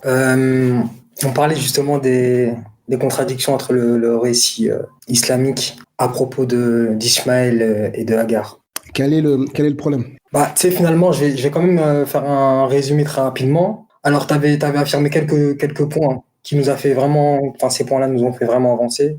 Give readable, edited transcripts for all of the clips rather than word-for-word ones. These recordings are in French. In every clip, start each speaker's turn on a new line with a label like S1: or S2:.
S1: Euh, on parlait justement des contradictions entre le récit islamique à propos d'Ismaël et de Hagar.
S2: Quel est le problème?
S1: Bah, tu sais, finalement, je vais quand même faire un résumé très rapidement. Alors, t'avais affirmé quelques points qui nous a fait vraiment, enfin, ces points-là nous ont fait vraiment avancer.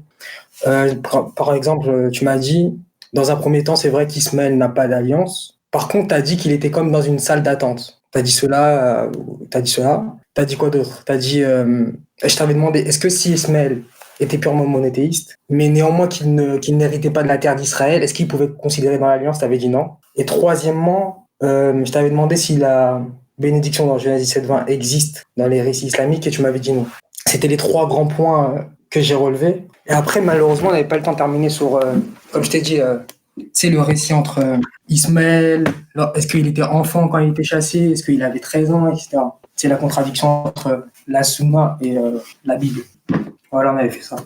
S1: Par exemple, tu m'as dit, dans un premier temps, c'est vrai qu'Ismaël n'a pas d'alliance. Par contre, tu as dit qu'il était comme dans une salle d'attente. Tu as dit cela, t'as dit cela. Tu as dit quoi d'autre? Tu as dit, je t'avais demandé, est-ce que si Ismaël était purement monothéiste, mais néanmoins qu'il n'héritait pas de la terre d'Israël, est-ce qu'il pouvait être considéré dans l'alliance? Tu avais dit non. Et troisièmement, je t'avais demandé si la bénédiction dans Genèse 17-20 existe dans les récits islamiques et tu m'avais dit non. C'était les trois grands points que j'ai relevés. Et après, malheureusement, on n'avait pas le temps de terminer sur, comme je t'ai dit, c'est le récit entre Ismaël, est-ce qu'il était enfant quand il était chassé, est-ce qu'il avait 13 ans, etc. C'est la contradiction entre la Sunna et la Bible. Voilà, on avait fait ça.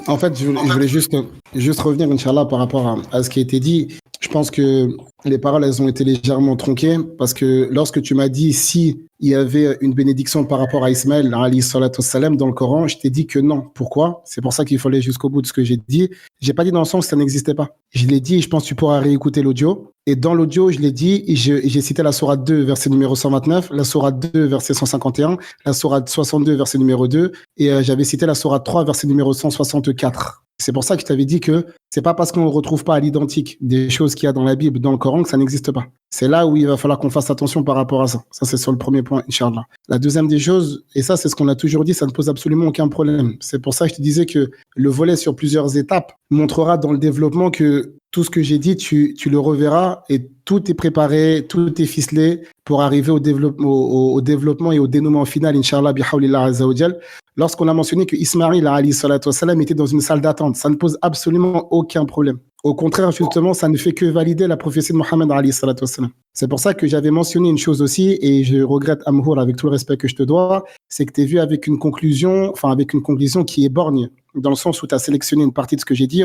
S2: En fait, je voulais juste revenir, Inch'Allah, par rapport à ce qui a été dit. Je pense que les paroles, elles ont été légèrement tronquées parce que lorsque tu m'as dit si il y avait une bénédiction par rapport à Ismaël, alayhi salatu wassalam, dans le Coran, je t'ai dit que non. Pourquoi? C'est pour ça qu'il faut aller jusqu'au bout de ce que j'ai dit. J'ai pas dit dans le sens que ça n'existait pas. Je l'ai dit, je pense que tu pourras réécouter l'audio. Et dans l'audio, je l'ai dit, j'ai cité la sourate 2, verset numéro 129, la sourate 2, verset 151, la sourate 62, verset numéro 2, et j'avais cité la sourate 3, verset numéro 164. C'est pour ça que je t'avais dit que c'est pas parce qu'on ne retrouve pas à l'identique des choses qu'il y a dans la Bible, dans le Coran, que ça n'existe pas. C'est là où il va falloir qu'on fasse attention par rapport à ça. Ça, c'est sur le premier point, Inch'Allah. La deuxième des choses, et ça, c'est ce qu'on a toujours dit, ça ne pose absolument aucun problème. C'est pour ça que je te disais que le volet sur plusieurs étapes montrera dans le développement que tout ce que j'ai dit, tu le reverras et tout est préparé, tout est ficelé pour arriver au développement et au dénouement final, Inch'Allah, bihawlillah azza wa jal. Lorsqu'on a mentionné que Ismaïl, alayhi salatu wassalam, était dans une salle d'attente, ça ne pose absolument aucun problème. Au contraire, justement, ça ne fait que valider la prophétie de Mohammed, alayhi salatu wassalam. C'est pour ça que j'avais mentionné une chose aussi, et je regrette, Amhour, avec tout le respect que je te dois, c'est que tu es vu avec une conclusion qui est borgne, dans le sens où tu as sélectionné une partie de ce que j'ai dit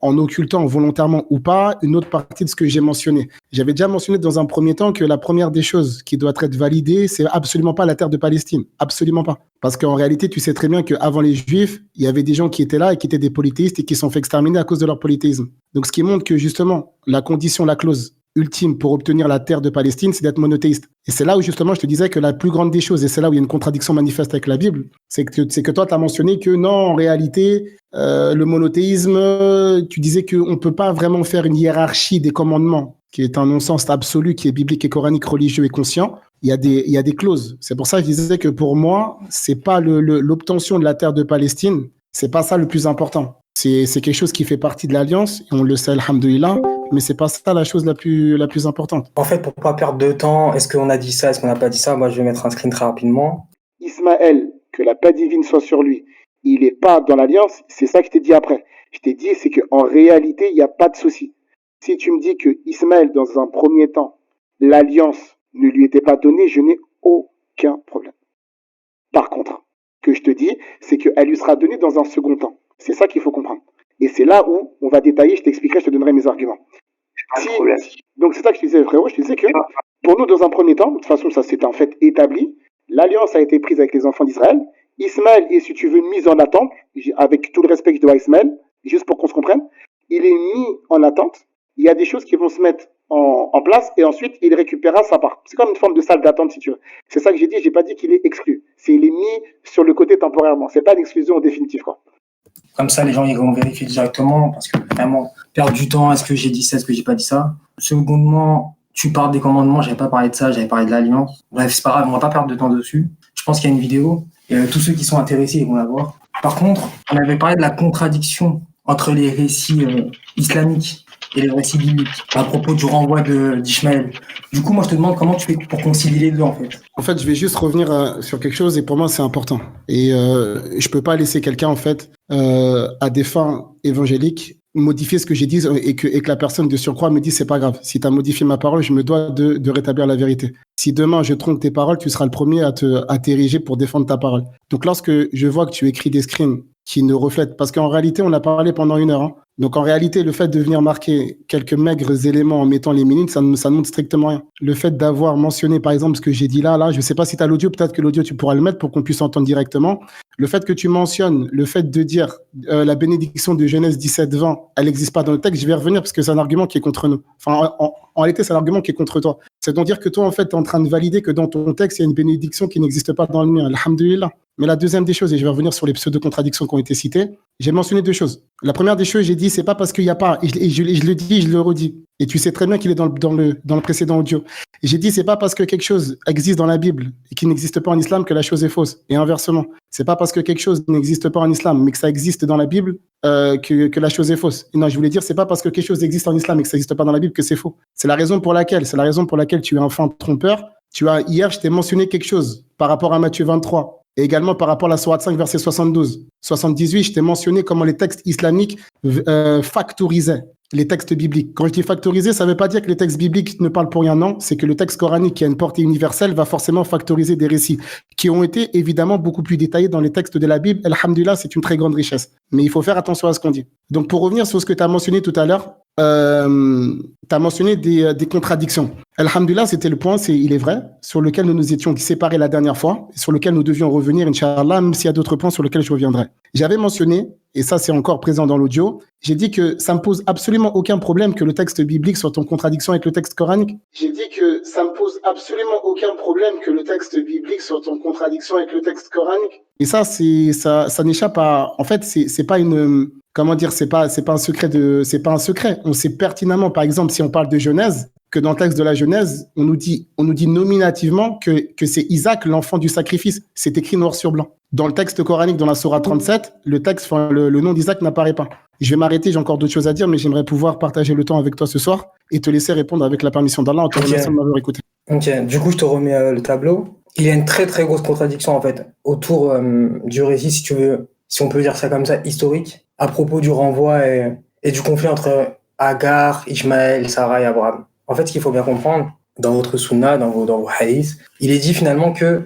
S2: en occultant volontairement ou pas une autre partie de ce que j'ai mentionné. J'avais déjà mentionné dans un premier temps que la première des choses qui doit être validée, c'est absolument pas la terre de Palestine. Absolument pas. Parce qu'en réalité, tu sais très bien qu'avant les Juifs, il y avait des gens qui étaient là et qui étaient des polythéistes et qui sont fait exterminer à cause de leur polythéisme. Donc, ce qui montre que justement, la clause ultime pour obtenir la terre de Palestine, c'est d'être monothéiste. Et c'est là où justement je te disais que la plus grande des choses, et c'est là où il y a une contradiction manifeste avec la Bible, c'est que toi tu as mentionné que non, en réalité, le monothéisme, tu disais qu'on ne peut pas vraiment faire une hiérarchie des commandements, qui est un non-sens absolu, qui est biblique et coranique, religieux et conscient. Il y a des clauses. C'est pour ça que je disais que pour moi, c'est pas l'obtention de la terre de Palestine, c'est pas ça le plus important. C'est quelque chose qui fait partie de l'alliance, et on le sait, alhamdoulilah, mais c'est pas ça la chose la plus importante.
S1: En fait, pour pas perdre de temps, est-ce qu'on a dit ça, est-ce qu'on n'a pas dit ça? Moi, je vais mettre un screen très rapidement.
S3: Ismaël, que la paix divine soit sur lui, il n'est pas dans l'alliance, c'est ça que je t'ai dit après. Je t'ai dit, c'est qu'en réalité, il n'y a pas de souci. Si tu me dis que Ismaël, dans un premier temps, l'alliance ne lui était pas donnée, je n'ai aucun problème. Par contre, ce que je te dis, c'est qu'elle lui sera donnée dans un second temps. C'est ça qu'il faut comprendre. Et c'est là où on va détailler, je t'expliquerai, je te donnerai mes arguments. Donc c'est ça que je te disais, frérot, je te disais que pour nous, dans un premier temps, de toute façon, ça c'est un fait établi, l'alliance a été prise avec les enfants d'Israël. Ismaël est, si tu veux, mis en attente, avec tout le respect que je dois à Ismaël, juste pour qu'on se comprenne, il est mis en attente, il y a des choses qui vont se mettre en place, et ensuite il récupérera sa part. C'est comme une forme de salle d'attente, si tu veux. C'est ça que j'ai dit, j'ai pas dit qu'il est exclu. Il est mis sur le côté temporairement. C'est pas l'exclusion définitive, quoi.
S1: Comme ça, les gens ils vont vérifier directement, parce que vraiment, perdre du temps, est-ce que j'ai dit ça, est-ce que j'ai pas dit ça. Secondement, tu parles des commandements, j'avais pas parlé de ça, j'avais parlé de l'alliance. Bref, c'est pas grave, on va pas perdre de temps dessus. Je pense qu'il y a une vidéo, et tous ceux qui sont intéressés, ils vont la voir. Par contre, on avait parlé de la contradiction entre les récits islamiques et les récits bibliques, à propos du renvoi d'Ishmaël. Du coup, moi, je te demande comment tu fais pour concilier les deux, en fait.
S2: En fait, je vais juste revenir sur quelque chose, et pour moi, c'est important. Et je peux pas laisser quelqu'un, en fait, à des fins évangéliques, modifier ce que j'ai dit et que la personne de surcroît me dit c'est pas grave. Si tu as modifié ma parole, je me dois de rétablir la vérité. Si demain je trompe tes paroles, tu seras le premier à t'ériger pour défendre ta parole. Donc lorsque je vois que tu écris des screens qui ne reflètent, parce qu'en réalité on a parlé pendant 1 heure, hein. Donc en réalité, le fait de venir marquer quelques maigres éléments en mettant les minutes, ça ne montre strictement rien. Le fait d'avoir mentionné, par exemple, ce que j'ai dit là, je ne sais pas si tu as l'audio, peut-être que l'audio, tu pourras le mettre pour qu'on puisse entendre directement. Le fait que tu mentionnes, le fait de dire la bénédiction de Genèse 17-20, elle n'existe pas dans le texte, je vais revenir parce que c'est un argument qui est contre nous. Enfin, en réalité, c'est un argument qui est contre toi. C'est donc dire que toi, en fait, tu es en train de valider que dans ton texte, il y a une bénédiction qui n'existe pas dans le mien. Alhamdulillah. Mais la deuxième des choses, et je vais revenir sur les pseudo-contradictions qui ont été citées, j'ai mentionné deux choses. La première des choses, j'ai dit, c'est pas parce qu'il n'y a pas, et je le dis, je le redis. Et tu sais très bien qu'il est dans le précédent audio. Et j'ai dit, c'est pas parce que quelque chose existe dans la Bible et qui n'existe pas en islam que la chose est fausse. Et inversement. C'est pas parce que quelque chose n'existe pas en islam, mais que ça existe dans la Bible, que la chose est fausse. Et non, je voulais dire, c'est pas parce que quelque chose existe en islam et que ça n'existe pas dans la Bible que c'est faux. C'est la raison pour laquelle tu es un fin trompeur. Hier, je t'ai mentionné quelque chose par rapport à Matthieu 23. Et également par rapport à la sourate 5, verset 72. 78, je t'ai mentionné comment les textes islamiques factorisaient les textes bibliques. Quand je dis factoriser, ça ne veut pas dire que les textes bibliques ne parlent pour rien, non. C'est que le texte coranique qui a une portée universelle va forcément factoriser des récits qui ont été évidemment beaucoup plus détaillés dans les textes de la Bible. Alhamdulillah, c'est une très grande richesse. Mais il faut faire attention à ce qu'on dit. Donc pour revenir sur ce que tu as mentionné tout à l'heure, tu as mentionné des contradictions. Alhamdulillah, c'était le point, il est vrai, sur lequel nous nous étions séparés la dernière fois, sur lequel nous devions revenir, Inch'Allah, même s'il y a d'autres points sur lesquels je reviendrai. J'avais mentionné, et ça c'est encore présent dans l'audio, j'ai dit que ça me pose absolument aucun problème que le texte biblique soit en contradiction avec le texte coranique. J'ai dit que ça me pose absolument aucun problème que le texte biblique soit en contradiction avec le texte coranique. Et ça n'échappe à, en fait, c'est pas une, comment dire, c'est pas un secret. On sait pertinemment, par exemple, si on parle de Genèse, que dans le texte de la Genèse, on nous dit nominativement que c'est Isaac, l'enfant du sacrifice. C'est écrit noir sur blanc. Dans le texte coranique, dans la sourate 37, le nom d'Isaac n'apparaît pas. Je vais m'arrêter, j'ai encore d'autres choses à dire, mais j'aimerais pouvoir partager le temps avec toi ce soir et te laisser répondre avec la permission d'Allah en te remerciant de m'avoir écouté.
S1: Ok, du coup, je te remets le tableau. Il y a une très très grosse contradiction en fait autour du récit, si tu veux, si on peut dire ça comme ça, historique, à propos du renvoi et du conflit entre Agar, Ishmaël, Sarah et Abraham. En fait, ce qu'il faut bien comprendre, dans votre sunna, dans vos hadiths, il est dit finalement que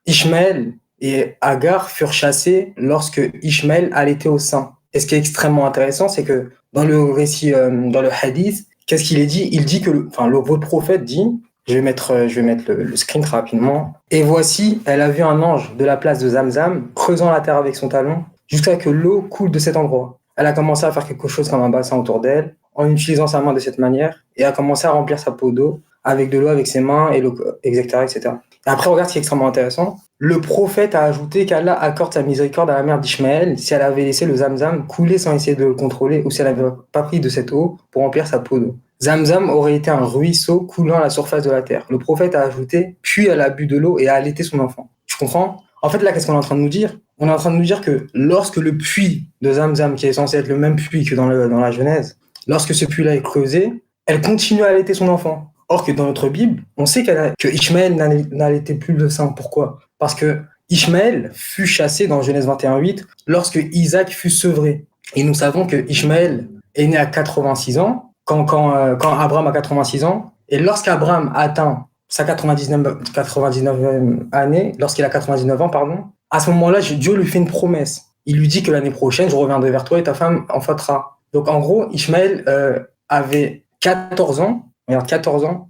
S1: Ishmaël et Agar furent chassés lorsque Ishmaël allaitait au sein. Et ce qui est extrêmement intéressant, c'est que dans le récit, dans le hadith, qu'est-ce qu'il est dit? Il dit que, votre prophète dit, je vais mettre le screen rapidement. Et voici, elle a vu un ange de la place de Zamzam creusant la terre avec son talon jusqu'à que l'eau coule de cet endroit. Elle a commencé à faire quelque chose comme un bassin autour d'elle en utilisant sa main de cette manière et a commencé à remplir sa peau d'eau avec de l'eau avec ses mains, et etc., etc. Et après, regarde ce qui est extrêmement intéressant. Le prophète a ajouté qu'Allah accorde sa miséricorde à la mère d'Ishmaël si elle avait laissé le Zamzam couler sans essayer de le contrôler ou si elle n'avait pas pris de cette eau pour remplir sa peau d'eau. Zamzam aurait été un ruisseau coulant à la surface de la terre. Le prophète a ajouté, puis elle a bu de l'eau et a allaité son enfant. Tu comprends? En fait, là, qu'est-ce qu'on est en train de nous dire? On est en train de nous dire que lorsque le puits de Zamzam, qui est censé être le même puits que dans la Genèse, lorsque ce puits-là est creusé, elle continue à allaiter son enfant. Or que dans notre Bible, on sait que Ishmaël n'allaitait plus le sein. Pourquoi? Parce que Ishmaël fut chassé dans Genèse 21:8 lorsque Isaac fut sevré. Et nous savons que Ishmaël est né à 86 ans, quand Abraham a 86 ans, et lorsqu'Abraham atteint sa 99e année, lorsqu'il a 99 ans, à ce moment-là, Dieu lui fait une promesse. Il lui dit que l'année prochaine, je reviendrai vers toi et ta femme enfantera. Donc en gros, Ishmaël avait 14 ans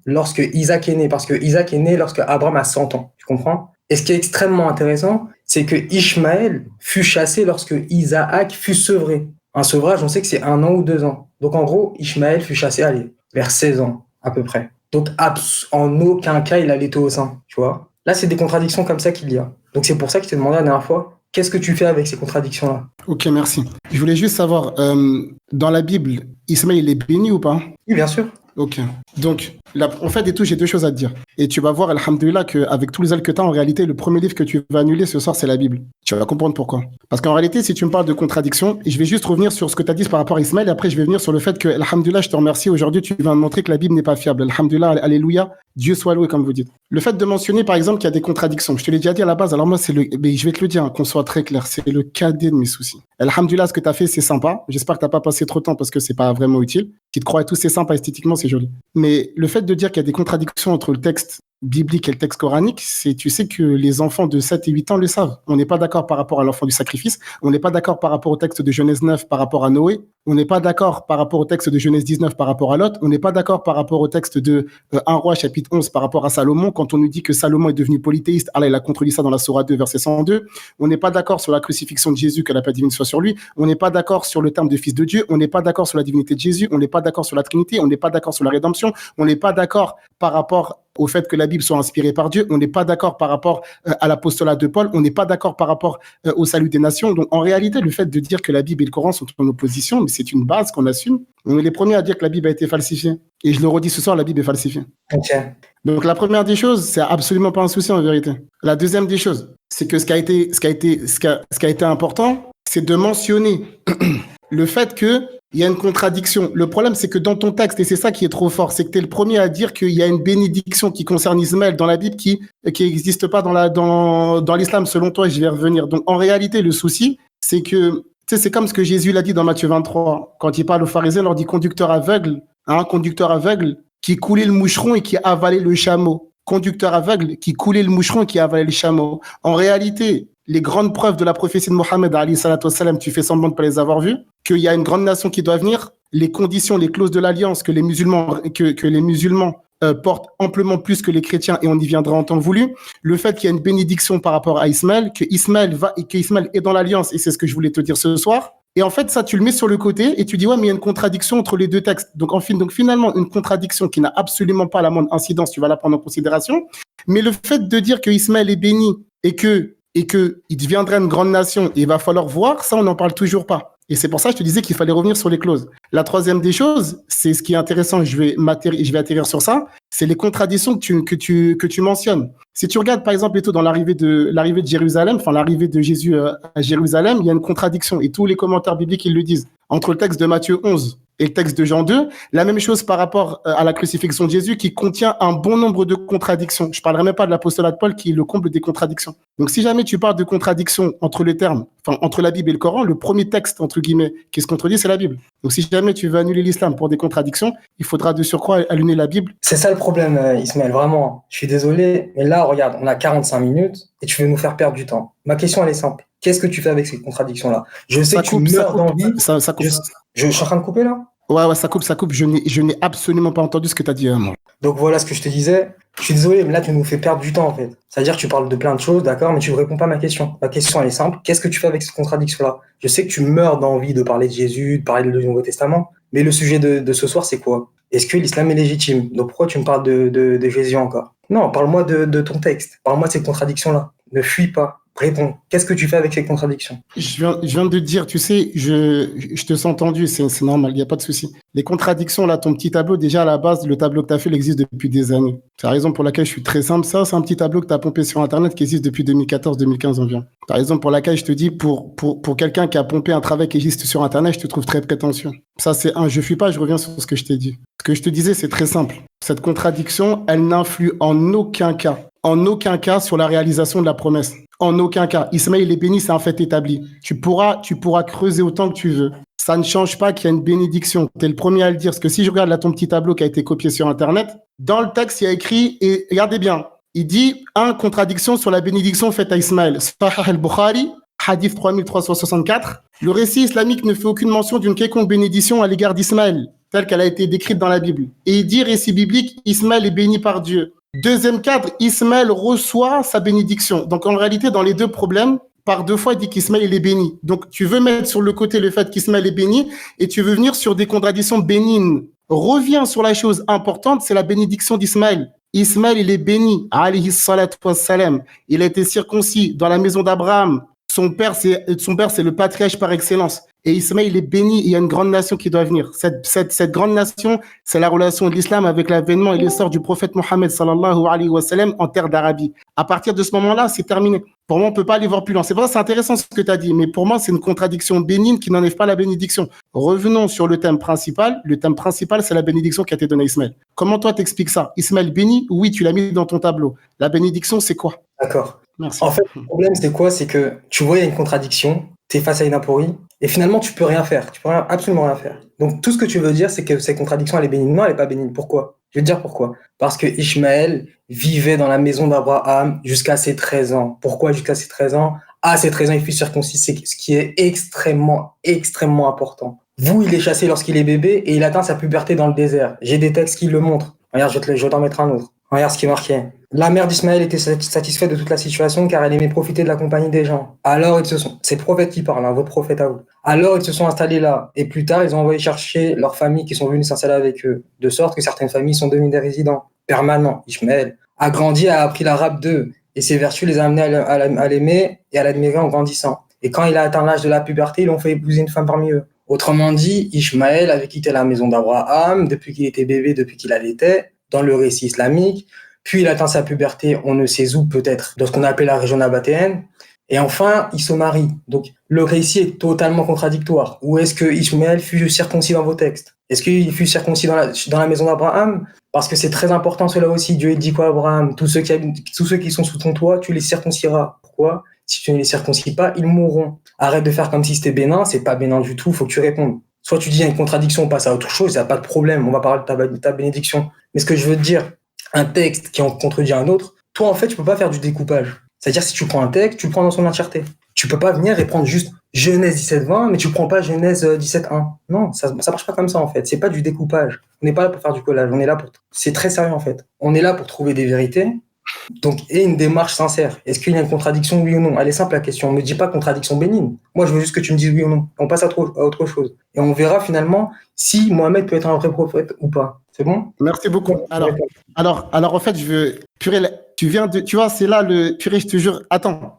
S1: lorsque Isaac est né, parce que Isaac est né lorsque Abraham a 100 ans. Tu comprends? Et ce qui est extrêmement intéressant, c'est que Ishmaël fut chassé lorsque Isaac fut sevré. Un sevrage, on sait que c'est 1 an ou 2 ans. Donc en gros, Ishmaël fut chassé, vers 16 ans à peu près. Donc en aucun cas, il allait au sein, tu vois. Là, c'est des contradictions comme ça qu'il y a. Donc c'est pour ça que je t'ai demandé la dernière fois, qu'est-ce que tu fais avec ces contradictions-là?
S2: Ok, merci. Je voulais juste savoir, dans la Bible, Ismaël, il est béni ou pas?
S1: Oui, bien sûr.
S2: Ok. Donc, en fait, j'ai deux choses à te dire. Et tu vas voir, alhamdoulilah, qu'avec tous les ailes que tu as, en réalité, le premier livre que tu vas annuler ce soir, c'est la Bible. Tu vas comprendre pourquoi. Parce qu'en réalité, si tu me parles de contradiction, et je vais juste revenir sur ce que tu as dit par rapport à Ismaël, et après, je vais venir sur le fait que, alhamdoulilah, je te remercie. Aujourd'hui, tu vas me montrer que la Bible n'est pas fiable. Alhamdoulilah, alléluia. Dieu soit loué, comme vous dites. Le fait de mentionner, par exemple, qu'il y a des contradictions, je te l'ai déjà dit à la base, alors moi, mais je vais te le dire, qu'on soit très clair, c'est le cadet de mes soucis. Alhamdoulilah, ce que tu as fait, c'est sympa. J'espère que tu n'as pas passé trop de temps parce que c'est pas vraiment utile. Qui te croient tous, c'est sympa, esthétiquement, c'est joli. Mais le fait de dire qu'il y a des contradictions entre le texte biblique et le texte coranique, tu sais que les enfants de 7 et 8 ans le savent. On n'est pas d'accord par rapport à l'enfant du sacrifice, on n'est pas d'accord par rapport au texte de Genèse 9 par rapport à Noé, on n'est pas d'accord par rapport au texte de Genèse 19 par rapport à Lot, on n'est pas d'accord par rapport au texte de 1 roi chapitre 11 par rapport à Salomon, quand on nous dit que Salomon est devenu polythéiste, Allah il a contredit ça dans la Sourate 2 verset 102, on n'est pas d'accord sur la crucifixion de Jésus, que la paix divine soit sur lui, on n'est pas d'accord sur le terme de fils de Dieu, on n'est pas d'accord sur la divinité de Jésus, on n'est pas d'accord sur la Trinité, on n'est pas d'accord sur la rédemption, on n'est pas d'accord par rapport au fait que la Bible soit inspirée par Dieu, on n'est pas d'accord par rapport à l'apostolat de Paul, on n'est pas d'accord par rapport au salut des nations. Donc en réalité, le fait de dire que la Bible et le Coran sont en opposition, mais c'est une base qu'on assume. On est les premiers à dire que la Bible a été falsifiée. Et je le redis ce soir, la Bible est falsifiée.
S1: Ok.
S2: Donc la première des choses, c'est absolument pas un souci en vérité. La deuxième des choses, c'est que ce qui a été important, c'est de mentionner le fait qu'il y a une contradiction. Le problème, c'est que dans ton texte, et c'est ça qui est trop fort, c'est que tu es le premier à dire qu'il y a une bénédiction qui concerne Ismaël dans la Bible qui n'existe pas dans l'islam, selon toi, et je vais y revenir. Donc, en réalité, le souci, c'est que, tu sais, c'est comme ce que Jésus l'a dit dans Matthieu 23, quand il parle aux pharisiens, il leur dit conducteur aveugle qui coulait le moucheron et qui avalait le chameau. Conducteur aveugle qui coulait le moucheron et qui avalait le chameau. En réalité, les grandes preuves de la prophétie de Mohammed, alayhi salatu wassalam, tu fais semblant de ne pas les avoir vues, qu'il y a une grande nation qui doit venir, les conditions, les clauses de l'alliance que les musulmans portent amplement plus que les chrétiens, et on y viendra en temps voulu, le fait qu'il y a une bénédiction par rapport à Ismaël, que Ismaël est dans l'alliance, et c'est ce que je voulais te dire ce soir. Et en fait, ça, tu le mets sur le côté et tu dis, ouais, mais il y a une contradiction entre les deux textes. Donc finalement, une contradiction qui n'a absolument pas la moindre incidence, tu vas la prendre en considération. Mais le fait de dire que Ismaël est béni et que il deviendrait une grande nation, et il va falloir voir, ça, on n'en parle toujours pas. Et c'est pour ça que je te disais qu'il fallait revenir sur les clauses. La troisième des choses, c'est ce qui est intéressant, je vais atterrir sur ça, c'est les contradictions que tu mentionnes. Si tu regardes, par exemple, dans l'arrivée de Jérusalem, enfin, l'arrivée de Jésus à Jérusalem, il y a une contradiction, et tous les commentaires bibliques, ils le disent. Entre le texte de Matthieu 11 et le texte de Jean 2, la même chose par rapport à la crucifixion de Jésus qui contient un bon nombre de contradictions. Je ne parlerai même pas de l'apostolat de Paul qui est le comble des contradictions. Donc si jamais tu parles de contradictions entre la Bible et le Coran, le premier texte, entre guillemets, qui se contredit, c'est la Bible. Donc si jamais tu veux annuler l'islam pour des contradictions, il faudra de surcroît annuler la Bible.
S1: C'est ça le problème, Ismaël, vraiment. Je suis désolé, mais là, regarde, on a 45 minutes et tu veux nous faire perdre du temps. Ma question, elle est simple. Qu'est-ce que tu fais avec ces contradictions-là? Je sais que tu meurs d'envie.
S2: Ça coupe.
S1: Je suis en train de couper là?
S2: Ouais, ça coupe. Je n'ai absolument pas entendu ce que tu as dit. Moi.
S1: Donc voilà ce que je te disais. Je suis désolé, mais là, tu nous fais perdre du temps, en fait. C'est-à-dire que tu parles de plein de choses, d'accord, mais tu ne réponds pas à ma question. Ma question, elle est simple. Qu'est-ce que tu fais avec ces contradictions-là? Je sais que tu meurs d'envie de parler de Jésus, de parler du Nouveau Testament, mais le sujet de ce soir, c'est quoi? Est-ce que l'islam est légitime? Donc pourquoi tu me parles de Jésus encore? Non, parle-moi de ton texte. Parle-moi de ces contradictions-là. Ne fuis pas. Réponds. Qu'est-ce que tu fais avec ces contradictions?
S2: Je viens de te dire, tu sais, je te sens entendu, c'est normal, il n'y a pas de souci. Les contradictions, là, ton petit tableau, déjà à la base, le tableau que tu as fait, il existe depuis des années. C'est la raison pour laquelle je suis très simple. Ça, c'est un petit tableau que tu as pompé sur Internet qui existe depuis 2014-2015 environ. C'est la raison pour laquelle je te dis, pour quelqu'un qui a pompé un travail qui existe sur Internet, je te trouve très prétentieux. Ça, c'est je fuis pas, je reviens sur ce que je t'ai dit. Ce que je te disais, c'est très simple. Cette contradiction, elle n'influe en aucun cas sur la réalisation de la promesse. En aucun cas. Ismaël est béni, c'est un fait établi. Tu pourras creuser autant que tu veux. Ça ne change pas qu'il y a une bénédiction. Tu es le premier à le dire. Parce que si je regarde là ton petit tableau qui a été copié sur Internet, dans le texte, il y a écrit, et regardez bien, il dit, contradiction sur la bénédiction faite à Ismaël. Sahih al-Bukhari, hadith 3364. Le récit islamique ne fait aucune mention d'une quelconque bénédiction à l'égard d'Ismaël, telle qu'elle a été décrite dans la Bible. Et il dit, récit biblique, Ismaël est béni par Dieu. Deuxième cadre, Ismaël reçoit sa bénédiction. Donc, en réalité, dans les deux problèmes, par deux fois, il dit qu'Ismaël est béni. Donc, tu veux mettre sur le côté le fait qu'Ismaël est béni et tu veux venir sur des contradictions bénignes. Reviens sur la chose importante, c'est la bénédiction d'Ismaël. Ismaël, il est béni, alayhi salatu wassalam. Il a été circoncis dans la maison d'Abraham. Son père, c'est le patriarche par excellence. Et Ismaël, il est béni, il y a une grande nation qui doit venir. Cette grande nation, c'est la relation de l'islam avec l'avènement et l'essor du prophète Mohammed sallallahu alayhi wa sallam en terre d'Arabie. À partir de ce moment-là, c'est terminé. Pour moi, on ne peut pas aller voir plus loin. C'est vrai, c'est intéressant ce que tu as dit, mais pour moi, c'est une contradiction bénigne qui n'enlève pas la bénédiction. Revenons sur le thème principal. Le thème principal, c'est la bénédiction qui a été donnée à Ismaël. Comment toi, t'expliques ça? Ismaël béni? Oui, tu l'as mis dans ton tableau. La bénédiction, c'est quoi?
S1: D'accord.
S2: Merci.
S1: En fait, le problème, c'est quoi? C'est que tu vois, il y a une contradiction, tu es face à une aporie, et finalement, tu peux rien faire. Tu peux absolument rien faire. Donc, tout ce que tu veux dire, c'est que cette contradiction, elle est bénigne. Non, elle n'est pas bénigne. Pourquoi? Je vais te dire pourquoi. Parce que Ishmaël vivait dans la maison d'Abraham jusqu'à ses 13 ans. Pourquoi jusqu'à ses 13 ans? À ses 13 ans, il fut circoncis, c'est ce qui est extrêmement, extrêmement important. Vous, il est chassé lorsqu'il est bébé et il atteint sa puberté dans le désert. J'ai des textes qui le montrent. Regarde, je vais t'en mettre un autre. Regarde ce qui est marqué. La mère d'Ismaël était satisfaite de toute la situation car elle aimait profiter de la compagnie des gens. Alors c'est le prophète qui parle, vos prophètes à vous. Alors ils se sont installés là et plus tard ils ont envoyé chercher leurs familles qui sont venues s'installer avec eux, de sorte que certaines familles sont devenues des résidents permanents. Ishmaël a grandi, a appris l'arabe d'eux et ses vertus les a amenés à l'aimer et à l'admirer en grandissant. Et quand il a atteint l'âge de la puberté, ils l'ont fait épouser une femme parmi eux. Autrement dit, Ishmaël avait quitté la maison d'Abraham depuis qu'il était bébé, depuis qu'il allaitait, dans le récit islamique. Puis il atteint sa puberté, on ne sait où, peut-être dans ce qu'on appelle la région nabatéenne. Et enfin, il se marie. Donc le récit est totalement contradictoire. Où est-ce que Ishmaël fut circoncis dans vos textes? Est-ce qu'il fut circoncis dans la maison d'Abraham? Parce que c'est très important cela aussi. Dieu dit quoi à Abraham? Tous ceux qui sont sous ton toit, tu les circonciras. Pourquoi? Si tu ne les circoncis pas, ils mourront. Arrête de faire comme si c'était bénin, c'est pas bénin du tout, faut que tu répondes. Soit tu dis il y a une contradiction, on passe à autre chose, il n'y a pas de problème, on va parler de ta bénédiction. Mais ce que je veux te dire, un texte qui en contredit un autre, toi en fait tu peux pas faire du découpage. C'est-à-dire si tu prends un texte, tu le prends dans son entièreté. Tu peux pas venir et prendre juste Genèse 17:20, mais tu prends pas Genèse 17:1. Non, ça marche pas comme ça en fait, c'est pas du découpage. On n'est pas là pour faire du collage, on est là pour... C'est très sérieux en fait. On est là pour trouver des vérités. Donc, et une démarche sincère. Est-ce qu'il y a une contradiction, oui ou non? Elle est simple la question. Ne me dis pas contradiction bénigne. Moi, je veux juste que tu me dises oui ou non. On passe à autre chose. Et on verra finalement si Mohamed peut être un vrai prophète ou pas. C'est bon?
S2: Merci beaucoup. Alors, en fait, je veux... Purée, tu vois, c'est là le... Purée, je te jure... Attends.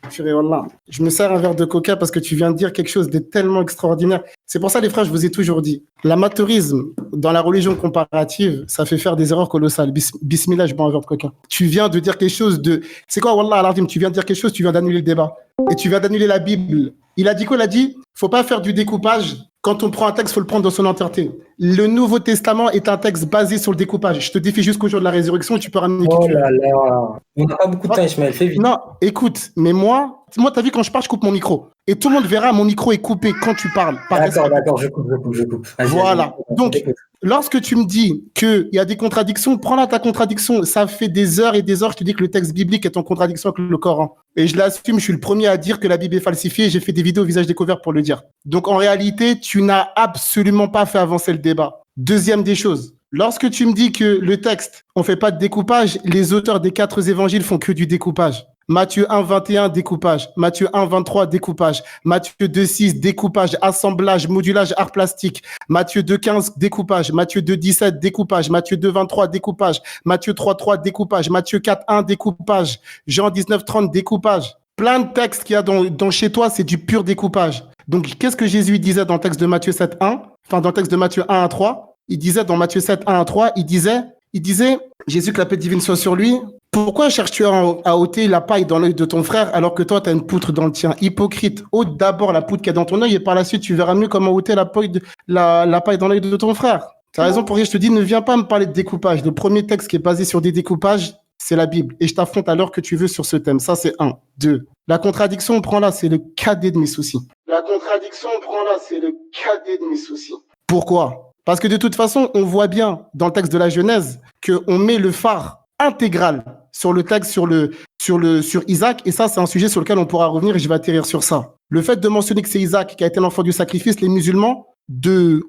S2: Purée, wallah. Je me sers un verre de coca parce que tu viens de dire quelque chose de tellement extraordinaire. C'est pour ça, les frères, je vous ai toujours dit. L'amateurisme dans la religion comparative, ça fait faire des erreurs colossales. Bismillah, je bois un verre de coca. Tu viens de dire quelque chose de... C'est quoi, wallah, al-azim, tu viens de dire quelque chose, tu viens d'annuler le débat. Et tu viens d'annuler la Bible. Il a dit quoi? Il a dit, faut pas faire du découpage. Quand on prend un texte, faut le prendre dans son entièreté. Le Nouveau Testament est un texte basé sur le découpage. Je te défie jusqu'au jour de la résurrection et tu peux ramener qui tu veux.
S1: Oh là là. On n'a pas beaucoup de temps, Ishmael, fais vite.
S2: Non, écoute, mais moi, t'as vu, quand je parle, je coupe mon micro. Et tout le monde verra, mon micro est coupé quand tu parles.
S1: D'accord, je coupe. Vas-y,
S2: voilà. Donc, lorsque tu me dis qu'il y a des contradictions, prends là ta contradiction. Ça fait des heures et des heures que je te dis que le texte biblique est en contradiction avec le Coran. Et je l'assume, je suis le premier à dire que la Bible est falsifiée et j'ai fait des vidéos au visage découvert pour le dire. Donc, en réalité, tu n'as absolument pas fait avancer le débat. Deuxième des choses. Lorsque tu me dis que le texte, on fait pas de découpage, les auteurs des 4 évangiles font que du découpage. Matthieu 1:21, découpage. Matthieu 1:23, découpage. Matthieu 2:6, découpage, assemblage, modulage, art plastique. Matthieu 2:15, découpage. Matthieu 2:17, découpage. Matthieu 2:23, découpage. Matthieu 3:3, découpage. Matthieu 4:1, découpage. Jean 19:30, découpage. Plein de textes qu'il y a dans chez toi, c'est du pur découpage. Donc, qu'est-ce que Jésus disait dans le texte de Matthieu 7:1? Enfin, dans le texte de Matthieu 1:3. Il disait dans Matthieu 7:1-3, il disait, Jésus, que la paix divine soit sur lui, pourquoi cherches-tu à ôter la paille dans l'œil de ton frère alors que toi, tu as une poutre dans le tien? Hypocrite, ôte d'abord la poutre qu'il y a dans ton œil et par la suite, tu verras mieux comment ôter la paille dans l'œil de ton frère. Tu as raison pour rien, je te dis, ne viens pas me parler de découpage. Le premier texte qui est basé sur des découpages, c'est la Bible. Et je t'affronte à l'heure que tu veux sur ce thème. Ça, c'est 1. 2. La contradiction, on prend là, c'est le cadet de mes soucis. Pourquoi? Parce que de toute façon, on voit bien dans le texte de la Genèse qu'on met le phare intégral sur le texte sur Isaac, et ça, c'est un sujet sur lequel on pourra revenir et je vais atterrir sur ça. Le fait de mentionner que c'est Isaac qui a été l'enfant du sacrifice, les musulmans,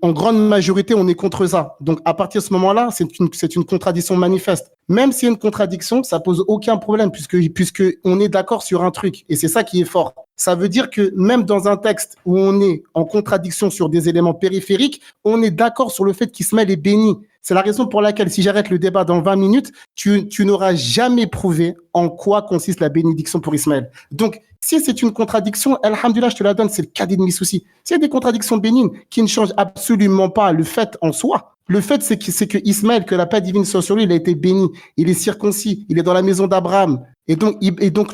S2: en grande majorité, on est contre ça. Donc, à partir de ce moment-là, c'est une contradiction manifeste. Même s'il y a une contradiction, ça pose aucun problème puisque on est d'accord sur un truc. Et c'est ça qui est fort. Ça veut dire que même dans un texte où on est en contradiction sur des éléments périphériques, on est d'accord sur le fait qu'Ismaël est béni. C'est la raison pour laquelle, si j'arrête le débat dans 20 minutes, tu n'auras jamais prouvé en quoi consiste la bénédiction pour Ismaël. Donc, si c'est une contradiction, alhamdoulilah, je te la donne, c'est le cadet de mes soucis. S'il y a des contradictions bénignes qui ne changent absolument pas le fait en soi, le fait, c'est que Ismaël, que la paix divine soit sur lui, il a été béni, il est circoncis, il est dans la maison d'Abraham. Et donc,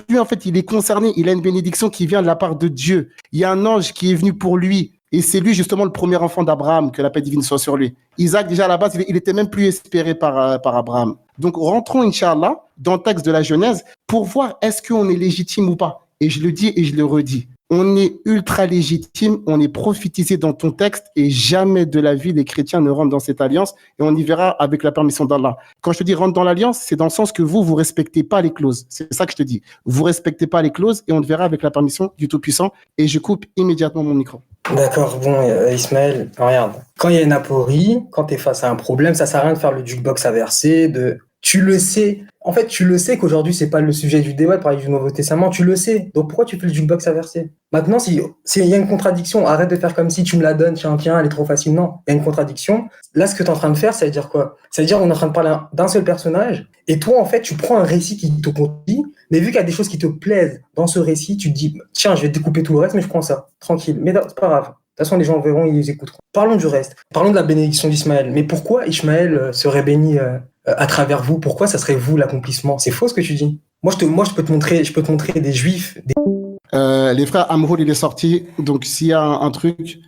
S2: lui, en fait, il est concerné, il a une bénédiction qui vient de la part de Dieu. Il y a un ange qui est venu pour lui. Et c'est lui, justement, le premier enfant d'Abraham, que la paix divine soit sur lui. Isaac, déjà, à la base, il était même plus espéré par Abraham. Donc, rentrons, Inch'Allah, dans le texte de la Genèse pour voir est-ce qu'on est légitime ou pas. Et je le dis et je le redis. on est ultra légitime, on est prophétisé dans ton texte et jamais de la vie les chrétiens ne rentrent dans cette alliance et on y verra avec la permission d'Allah. Quand je te dis rentre dans l'alliance, c'est dans le sens que vous respectez pas les clauses. C'est ça que je te dis. Vous respectez pas les clauses et on te verra avec la permission du Tout-Puissant et je coupe immédiatement mon micro.
S1: D'accord, bon, Ismaël, regarde. Quand il y a une aporie, quand tu es face à un problème, ça sert à rien de faire le jukebox inversé, tu le sais. En fait, tu le sais qu'aujourd'hui, c'est pas le sujet du débat de parler du Nouveau Testament, tu le sais. Donc pourquoi tu fais le jukebox inversé? Maintenant, s'il y a une contradiction, arrête de faire comme si tu me la donnes, tiens, elle est trop facile. Non, il y a une contradiction. Là, ce que tu es en train de faire, ça veut dire quoi? Ça veut dire qu'on est en train de parler d'un seul personnage, et toi, en fait, tu prends un récit qui te contredit, mais vu qu'il y a des choses qui te plaisent dans ce récit, tu te dis, tiens, je vais découper tout le reste, mais je prends ça, tranquille. Mais c'est pas grave. De toute façon, les gens verront, ils écouteront. Parlons du reste. Parlons de la bénédiction d'Ismaël. Mais pourquoi Ishmaël serait béni à travers vous? Pourquoi ça serait vous l'accomplissement? C'est faux ce que tu dis. Moi, je peux te montrer des juifs.
S2: Les frères Amroul, il est sorti. Donc, s'il y a un truc,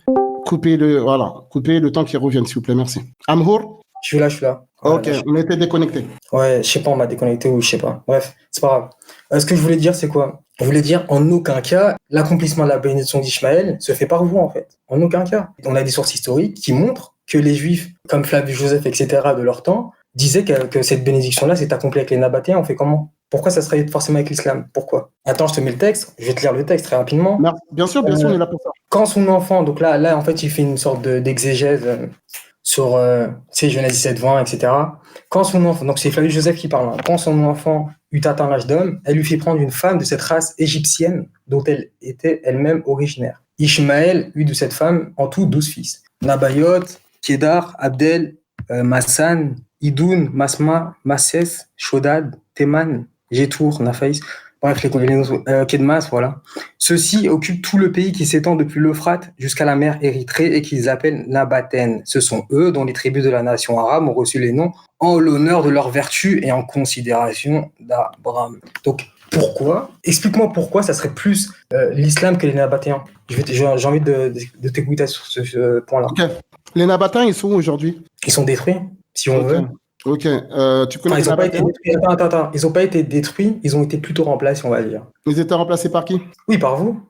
S2: coupez le temps qu'il revienne, s'il vous plaît. Merci. Amroul?
S1: Je suis là.
S2: Ok, on était déconnecté.
S1: Ouais, je sais pas, on m'a déconnecté ou je sais pas. Bref, c'est pas grave. Ce que je voulais dire, c'est quoi? Je voulais dire, en aucun cas, l'accomplissement de la bénédiction d'Ishmaël se fait par vous, en fait. En aucun cas. On a des sources historiques qui montrent que les Juifs, comme Flavius Joseph, etc., de leur temps, disaient que cette bénédiction-là s'est accomplie avec les Nabatéens. On fait comment? Pourquoi ça serait forcément avec l'islam? Pourquoi? Attends, je te mets le texte. Je vais te lire le texte très rapidement.
S2: Bien sûr, on est là pour ça.
S1: Quand son enfant, donc là, en fait, il fait une sorte d'exégèse sur Genèse 17, 20, etc. Quand son enfant, donc c'est Flavius Joseph qui parle, hein. Quand son enfant eut atteint l'âge d'homme, elle lui fit prendre une femme de cette race égyptienne dont elle était elle-même originaire. Ishmaël eut de cette femme en tout 12 fils. Nabayot, Kédar, Abdel, Massan, Idoun, Masma, Massès, Shodad, Théman, Jétour, Naphaïs, bref, les Kedmas, voilà. Ceux-ci occupent tout le pays qui s'étend depuis l'Euphrate jusqu'à la mer Érythrée et qu'ils appellent Nabathènes. Ce sont eux dont les tribus de la nation arabe ont reçu les noms en l'honneur de leur vertu et en considération d'Abraham. Donc, pourquoi? Explique-moi pourquoi ça serait plus l'islam que les Nabatéens. J'ai envie de t'écouter sur ce point-là.
S2: Ok. Les Nabatéens, ils sont où aujourd'hui?
S1: Ils sont détruits, si on veut.
S2: Ok. Tu connais
S1: ils n'ont pas été détruits. Attends. Ils n'ont pas été détruits, ils ont été plutôt remplacés, on va dire.
S2: Ils étaient remplacés par qui?
S1: Oui, par vous.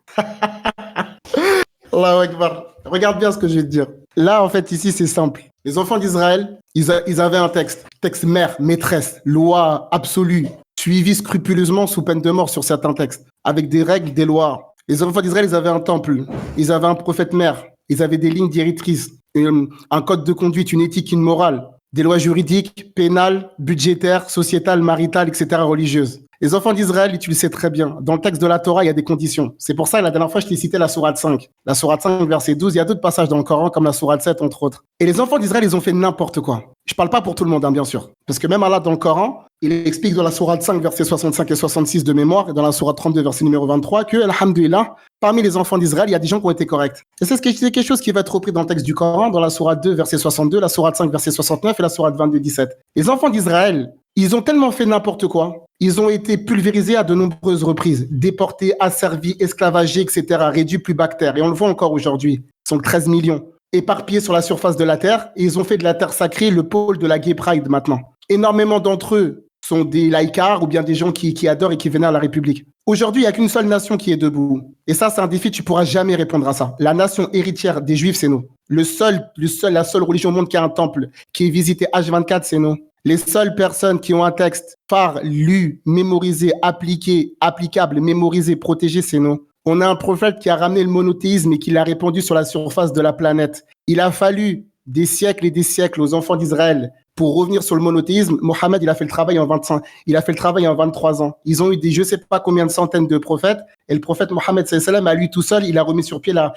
S2: Allahu Akbar. Regarde bien ce que je vais te dire. Là, en fait, ici, c'est simple. Les enfants d'Israël, ils avaient un texte mère, maîtresse, loi absolue, suivi scrupuleusement sous peine de mort sur certains textes, avec des règles, des lois. Les enfants d'Israël, ils avaient un temple, ils avaient un prophète mère, ils avaient des lignes directrices, un code de conduite, une éthique, une morale, des lois juridiques, pénales, budgétaires, sociétales, maritales, etc., religieuses. Les enfants d'Israël, tu le sais très bien, dans le texte de la Torah, il y a des conditions. C'est pour ça que la dernière fois, je t'ai cité la sourate 5. La sourate 5, verset 12, il y a d'autres passages dans le Coran, comme la sourate 7, entre autres. Et les enfants d'Israël, ils ont fait n'importe quoi. Je parle pas pour tout le monde, hein, bien sûr. Parce que même Allah, dans le Coran, il explique dans la sourate 5, verset 65 et 66 de mémoire, et dans la sourate 32, verset numéro 23, que, alhamdoulilah, parmi les enfants d'Israël, il y a des gens qui ont été corrects. Et c'est quelque chose qui va être repris dans le texte du Coran, dans la sourate 2, verset 62, la sourate 5, verset 69 et la sourate 22, 17. Les enfants d'Israël, ils ont tellement fait n'importe quoi. Ils ont été pulvérisés à de nombreuses reprises, déportés, asservis, esclavagés, etc., réduits plus bactères. Et on le voit encore aujourd'hui. Ils sont 13 millions, éparpillés sur la surface de la Terre. Et ils ont fait de la Terre sacrée le pôle de la Gay Pride maintenant. Énormément d'entre eux sont des laïcards ou bien des gens qui adorent et qui vénèrent la République. Aujourd'hui, il n'y a qu'une seule nation qui est debout. Et ça, c'est un défi, tu ne pourras jamais répondre à ça. La nation héritière des Juifs, c'est nous. La seule religion au monde qui a un temple, qui est visité H24, c'est nous. Les seules personnes qui ont un texte phare, lu, mémorisé, appliqué, applicable, mémorisé, protégé, c'est nous. On a un prophète qui a ramené le monothéisme et qui l'a répandu sur la surface de la planète. Il a fallu des siècles et des siècles aux enfants d'Israël pour revenir sur le monothéisme. Mohammed, il a fait le travail en 25, il a fait le travail en 23 ans. Ils ont eu je ne sais pas combien de centaines de prophètes. Et le prophète Mohammed, à lui tout seul, il a remis sur pied la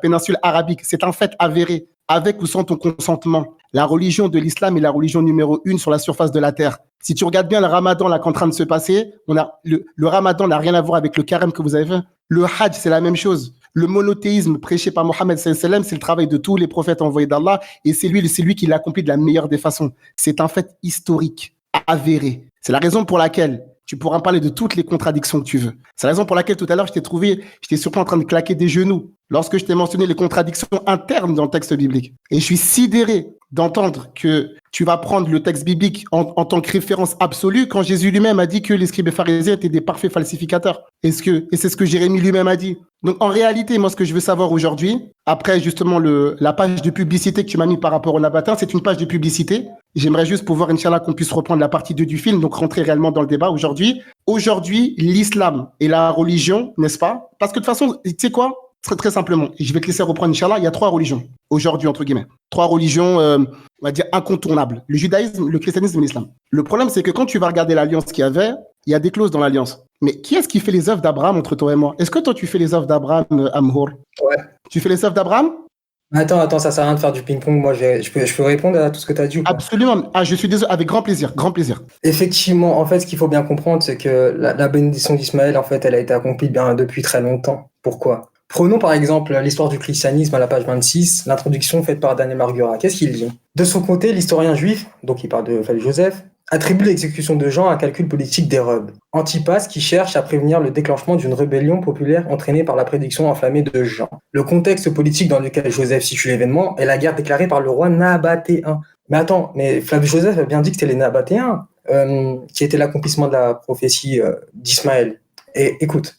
S2: péninsule arabique. C'est un fait avéré, avec ou sans ton consentement. La religion de l'islam est la religion numéro 1 sur la surface de la terre. Si tu regardes bien le ramadan là, qui est en train de se passer, le ramadan n'a rien à voir avec le carême que vous avez fait. Le hajj, c'est la même chose. Le monothéisme prêché par Mohammed, c'est le travail de tous les prophètes envoyés d'Allah et c'est lui qui l'a accompli de la meilleure des façons. C'est un fait historique, avéré. C'est la raison pour laquelle tu pourras parler de toutes les contradictions que tu veux. C'est la raison pour laquelle tout à l'heure, je t'ai surtout en train de claquer des genoux lorsque je t'ai mentionné les contradictions internes dans le texte biblique. Et je suis sidéré d'entendre que tu vas prendre le texte biblique en tant que référence absolue quand Jésus lui-même a dit que les scribes et pharisiens étaient des parfaits falsificateurs. Et c'est ce que Jérémie lui-même a dit. Donc, en réalité, moi, ce que je veux savoir aujourd'hui, après justement la page de publicité que tu m'as mis par rapport au Nabatéen, c'est une page de publicité. J'aimerais juste pouvoir, Inch'Allah, qu'on puisse reprendre la partie 2 du film, donc rentrer réellement dans le débat aujourd'hui. Aujourd'hui, l'islam et la religion, n'est-ce pas? Parce que de toute façon, tu sais quoi? Très, très simplement, je vais te laisser reprendre, Inch'Allah, il y a 3 religions, aujourd'hui, entre guillemets. 3 religions, on va dire, incontournables. Le judaïsme, le christianisme et l'islam. Le problème, c'est que quand tu vas regarder l'alliance qu'il y avait, il y a des clauses dans l'alliance. Mais qui est-ce qui fait les œuvres d'Abraham entre toi et moi? Est-ce que toi, tu fais les œuvres d'Abraham, Amhour?
S1: Ouais.
S2: Tu fais les œuvres d'Abraham?
S1: Attends, ça sert à rien de faire du ping-pong. Moi, je peux répondre à tout ce que tu as dit ou pas?
S2: Absolument. Ah, je suis désolé, avec grand plaisir, grand plaisir.
S1: Effectivement, en fait, ce qu'il faut bien comprendre, c'est que la bénédiction d'Ismaël, en fait, elle a été accomplie bien depuis très longtemps. Pourquoi? Prenons par exemple l'histoire du christianisme à la page 26, l'introduction faite par Daniel Margura. Qu'est-ce qu'il dit? De son côté, l'historien juif, donc il parle de Flavius Joseph, attribue l'exécution de Jean à un calcul politique d'Hérode. Antipas qui cherche à prévenir le déclenchement d'une rébellion populaire entraînée par la prédiction enflammée de Jean. Le contexte politique dans lequel Joseph situe l'événement est la guerre déclarée par le roi Nabatéen. Mais attends, mais Flavius Joseph a bien dit que c'était les Nabatéens qui étaient l'accomplissement de la prophétie d'Ismaël. Et écoute,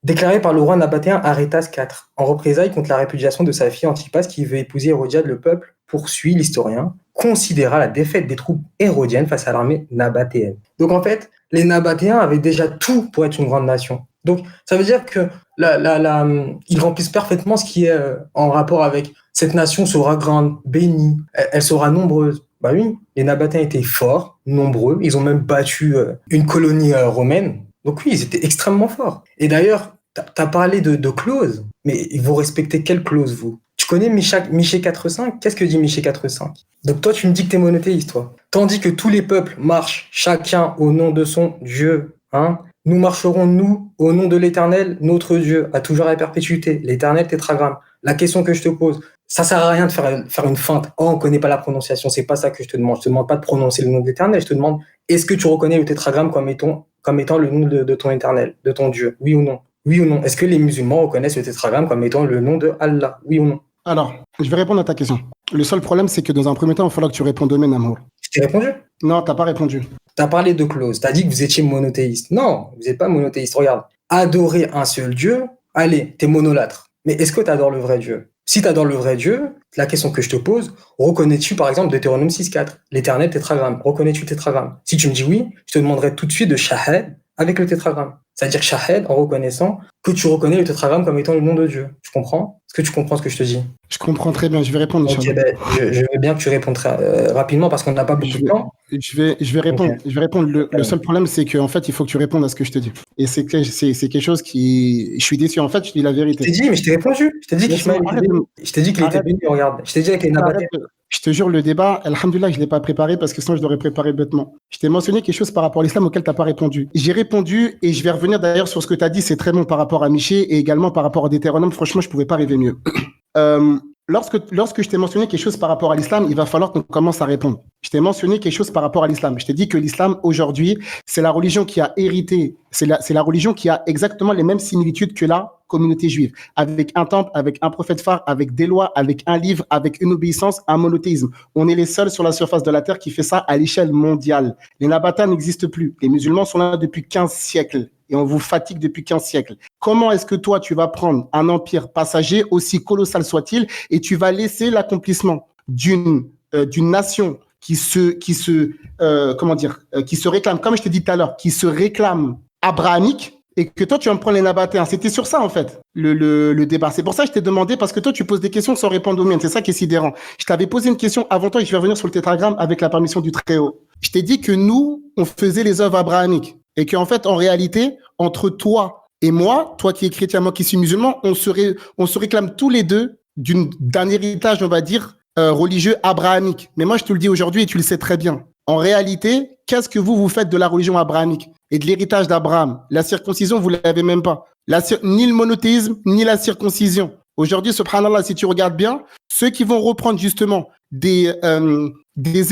S1: déclaré par le roi Nabatéen Arétas IV, en représailles contre la répudiation de sa fille Antipas qui veut épouser Hérodiade, le peuple, poursuit l'historien, considéra la défaite des troupes hérodiennes face à l'armée nabatéenne. Donc en fait, les Nabatéens avaient déjà tout pour être une grande nation. Donc ça veut dire que ils remplissent parfaitement ce qui est en rapport avec cette nation sera grande, bénie, elle sera nombreuse. Bah oui, les Nabatéens étaient forts, nombreux, ils ont même battu une colonie romaine. Donc oui, ils étaient extrêmement forts. Et d'ailleurs, tu as parlé de clauses, mais vous respectez quelle clause, vous? Tu connais Michée 4.5? Qu'est-ce que dit Michée 4.5? Donc toi, tu me dis que tu es monothéiste, toi. Tandis que tous les peuples marchent, chacun au nom de son Dieu. Hein? Nous marcherons, nous, au nom de l'Éternel, notre Dieu, à toujours à la perpétuité. L'Éternel tétragramme. La question que je te pose, ça sert à rien de faire une feinte. Oh, on connaît pas la prononciation, c'est pas ça que je te demande. Je te demande pas de prononcer le nom de l'Éternel, je te demande, est-ce que tu reconnais le tétragramme comme étant le nom de ton Éternel, de ton Dieu? Oui ou non? Oui ou non? Est-ce que les musulmans reconnaissent le tétragramme comme étant le nom de Allah? Oui ou non?
S2: Alors, je vais répondre à ta question. Le seul problème, c'est que dans un premier temps, il va falloir que tu répondes au même, Amhour.
S1: Je t'ai répondu?
S2: Non, t'as pas répondu.
S1: Tu as parlé de clause. Tu as dit que vous étiez monothéiste. Non, vous n'êtes pas monothéiste. Regarde, adorer un seul Dieu, allez, t'es monolâtre. Mais est-ce que tu adores le vrai Dieu? Si tu adores le vrai Dieu, la question que je te pose, reconnais-tu par exemple Deutéronome 6.4, l'éternel tétragramme? Reconnais-tu le tétragramme? Si tu me dis oui, je te demanderai tout de suite de shahad avec le tétragramme. C'est-à-dire shahad en reconnaissant que tu reconnais le tétragramme comme étant le nom de Dieu. Tu comprends? Est-ce que tu comprends ce que je te dis?
S2: Je comprends très bien, je vais répondre.
S1: Ok, je veux bien que tu répondes rapidement parce qu'on n'a pas beaucoup de temps.
S2: Je vais répondre. Okay. Je vais répondre. Le seul problème, c'est qu'en fait, il faut que tu répondes à ce que je te dis. Et c'est quelque chose qui... Je suis déçu. En fait, je dis la vérité.
S1: Je t'ai dit, mais je t'ai répondu. Je t'ai dit qu'il était béni, regarde. Je t'ai dit avec les Nabatéens.
S2: Je te jure, le débat, alhamdoulilah, je ne l'ai pas préparé parce que sinon je l'aurais préparé bêtement. Je t'ai mentionné quelque chose par rapport à l'islam auquel tu n'as pas répondu. J'ai répondu et je vais revenir d'ailleurs sur ce que tu as dit. C'est très bon par rapport à Michée et également par rapport à Deutéronome. Franchement, je ne pouvais pas rêver mieux. Lorsque je t'ai mentionné quelque chose par rapport à l'islam, il va falloir qu'on commence à répondre. Je t'ai mentionné quelque chose par rapport à l'islam. Je t'ai dit que l'islam, aujourd'hui, c'est la religion qui a hérité, c'est la religion qui a exactement les mêmes similitudes que la communauté juive, avec un temple, avec un prophète phare, avec des lois, avec un livre, avec une obéissance, un monothéisme. On est les seuls sur la surface de la terre qui fait ça à l'échelle mondiale. Les Nabatéens n'existent plus. Les musulmans sont là depuis 15 siècles. Et on vous fatigue depuis 15 siècles. Comment est-ce que toi, tu vas prendre un empire passager, aussi colossal soit-il, et tu vas laisser l'accomplissement d'une nation qui se réclame, comme je t'ai dit tout à l'heure, qui se réclame abrahamique, et que toi, tu vas me prendre les Nabatéens. C'était sur ça, en fait, le débat. C'est pour ça que je t'ai demandé, parce que toi, tu poses des questions sans répondre aux miennes. C'est ça qui est sidérant. Je t'avais posé une question avant toi, et je vais revenir sur le tétragramme avec la permission du Très-Haut. Je t'ai dit que nous, on faisait les œuvres abrahamiques. Et qu'en fait, en réalité, entre toi et moi, toi qui es chrétien, moi qui suis musulman, on se réclame tous les deux d'un héritage, on va dire, religieux abrahamique. Mais moi, je te le dis aujourd'hui et tu le sais très bien. En réalité, qu'est-ce que vous faites de la religion abrahamique et de l'héritage d'Abraham? La circoncision, vous ne l'avez même pas. Ni le monothéisme, ni la circoncision. Aujourd'hui, subhanallah, si tu regardes bien, ceux qui vont reprendre justement des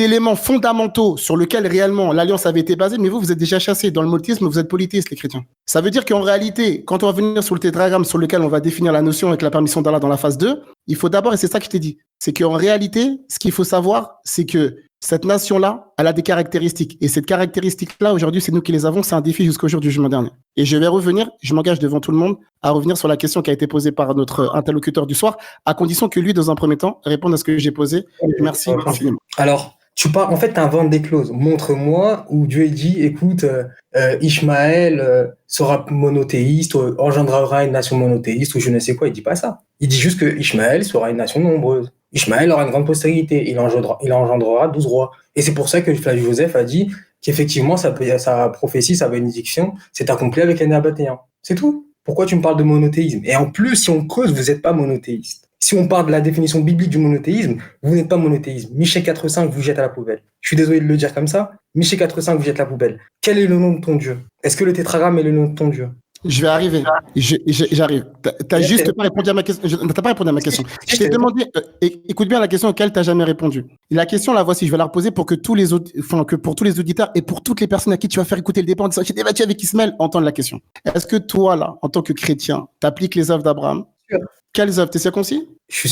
S2: éléments fondamentaux sur lesquels réellement l'alliance avait été basée, mais vous êtes déjà chassés. Dans le monothéisme, vous êtes polythéistes, les chrétiens. Ça veut dire qu'en réalité, quand on va venir sur le tétragramme sur lequel on va définir la notion avec la permission d'Allah dans la phase 2, il faut d'abord, et c'est ça que je t'ai dit, c'est qu'en réalité, ce qu'il faut savoir, c'est que cette nation-là, elle a des caractéristiques. Et cette caractéristique-là, aujourd'hui, c'est nous qui les avons. C'est un défi jusqu'au jour du jugement dernier. Et je vais revenir, je m'engage devant tout le monde, à revenir sur la question qui a été posée par notre interlocuteur du soir, à condition que lui, dans un premier temps, réponde à ce que j'ai posé. Merci infiniment.
S1: Alors, en fait, tu inventes des clauses. Montre-moi où Dieu dit, écoute, Ishmaël sera monothéiste, engendrera une nation monothéiste, ou je ne sais quoi. Il dit pas ça. Il dit juste que Ishmaël sera une nation nombreuse. Ishmaël aura une grande postérité. Il engendrera 12 rois. Et c'est pour ça que Flavius Joseph a dit qu'effectivement, sa prophétie, sa bénédiction, s'est accomplie avec les Nabatéens. C'est tout. Pourquoi tu me parles de monothéisme? Et en plus, si on creuse, vous n'êtes pas monothéiste. Si on parle de la définition biblique du monothéisme, vous n'êtes pas monothéisme. Michée 4.5 vous jette à la poubelle. Je suis désolé de le dire comme ça. Michée 4.5 vous jette à la poubelle. Quel est le nom de ton Dieu? Est-ce que le tétragramme est le nom de ton Dieu?
S2: Je vais arriver. J'arrive. T'as juste pas répondu à ma question. T'as pas répondu à ma question. Je t'ai demandé. Écoute bien la question auquel t'as jamais répondu. La question, la voici. Je vais la reposer pour que pour tous les auditeurs et pour toutes les personnes à qui tu vas faire écouter le débat en disant j'ai débattu avec Ismaël, entendre la question. Est-ce que toi là, en tant que chrétien, t'appliques les œuvres d'Abraham? Quelles œuvres? T'es circoncis?
S1: Je suis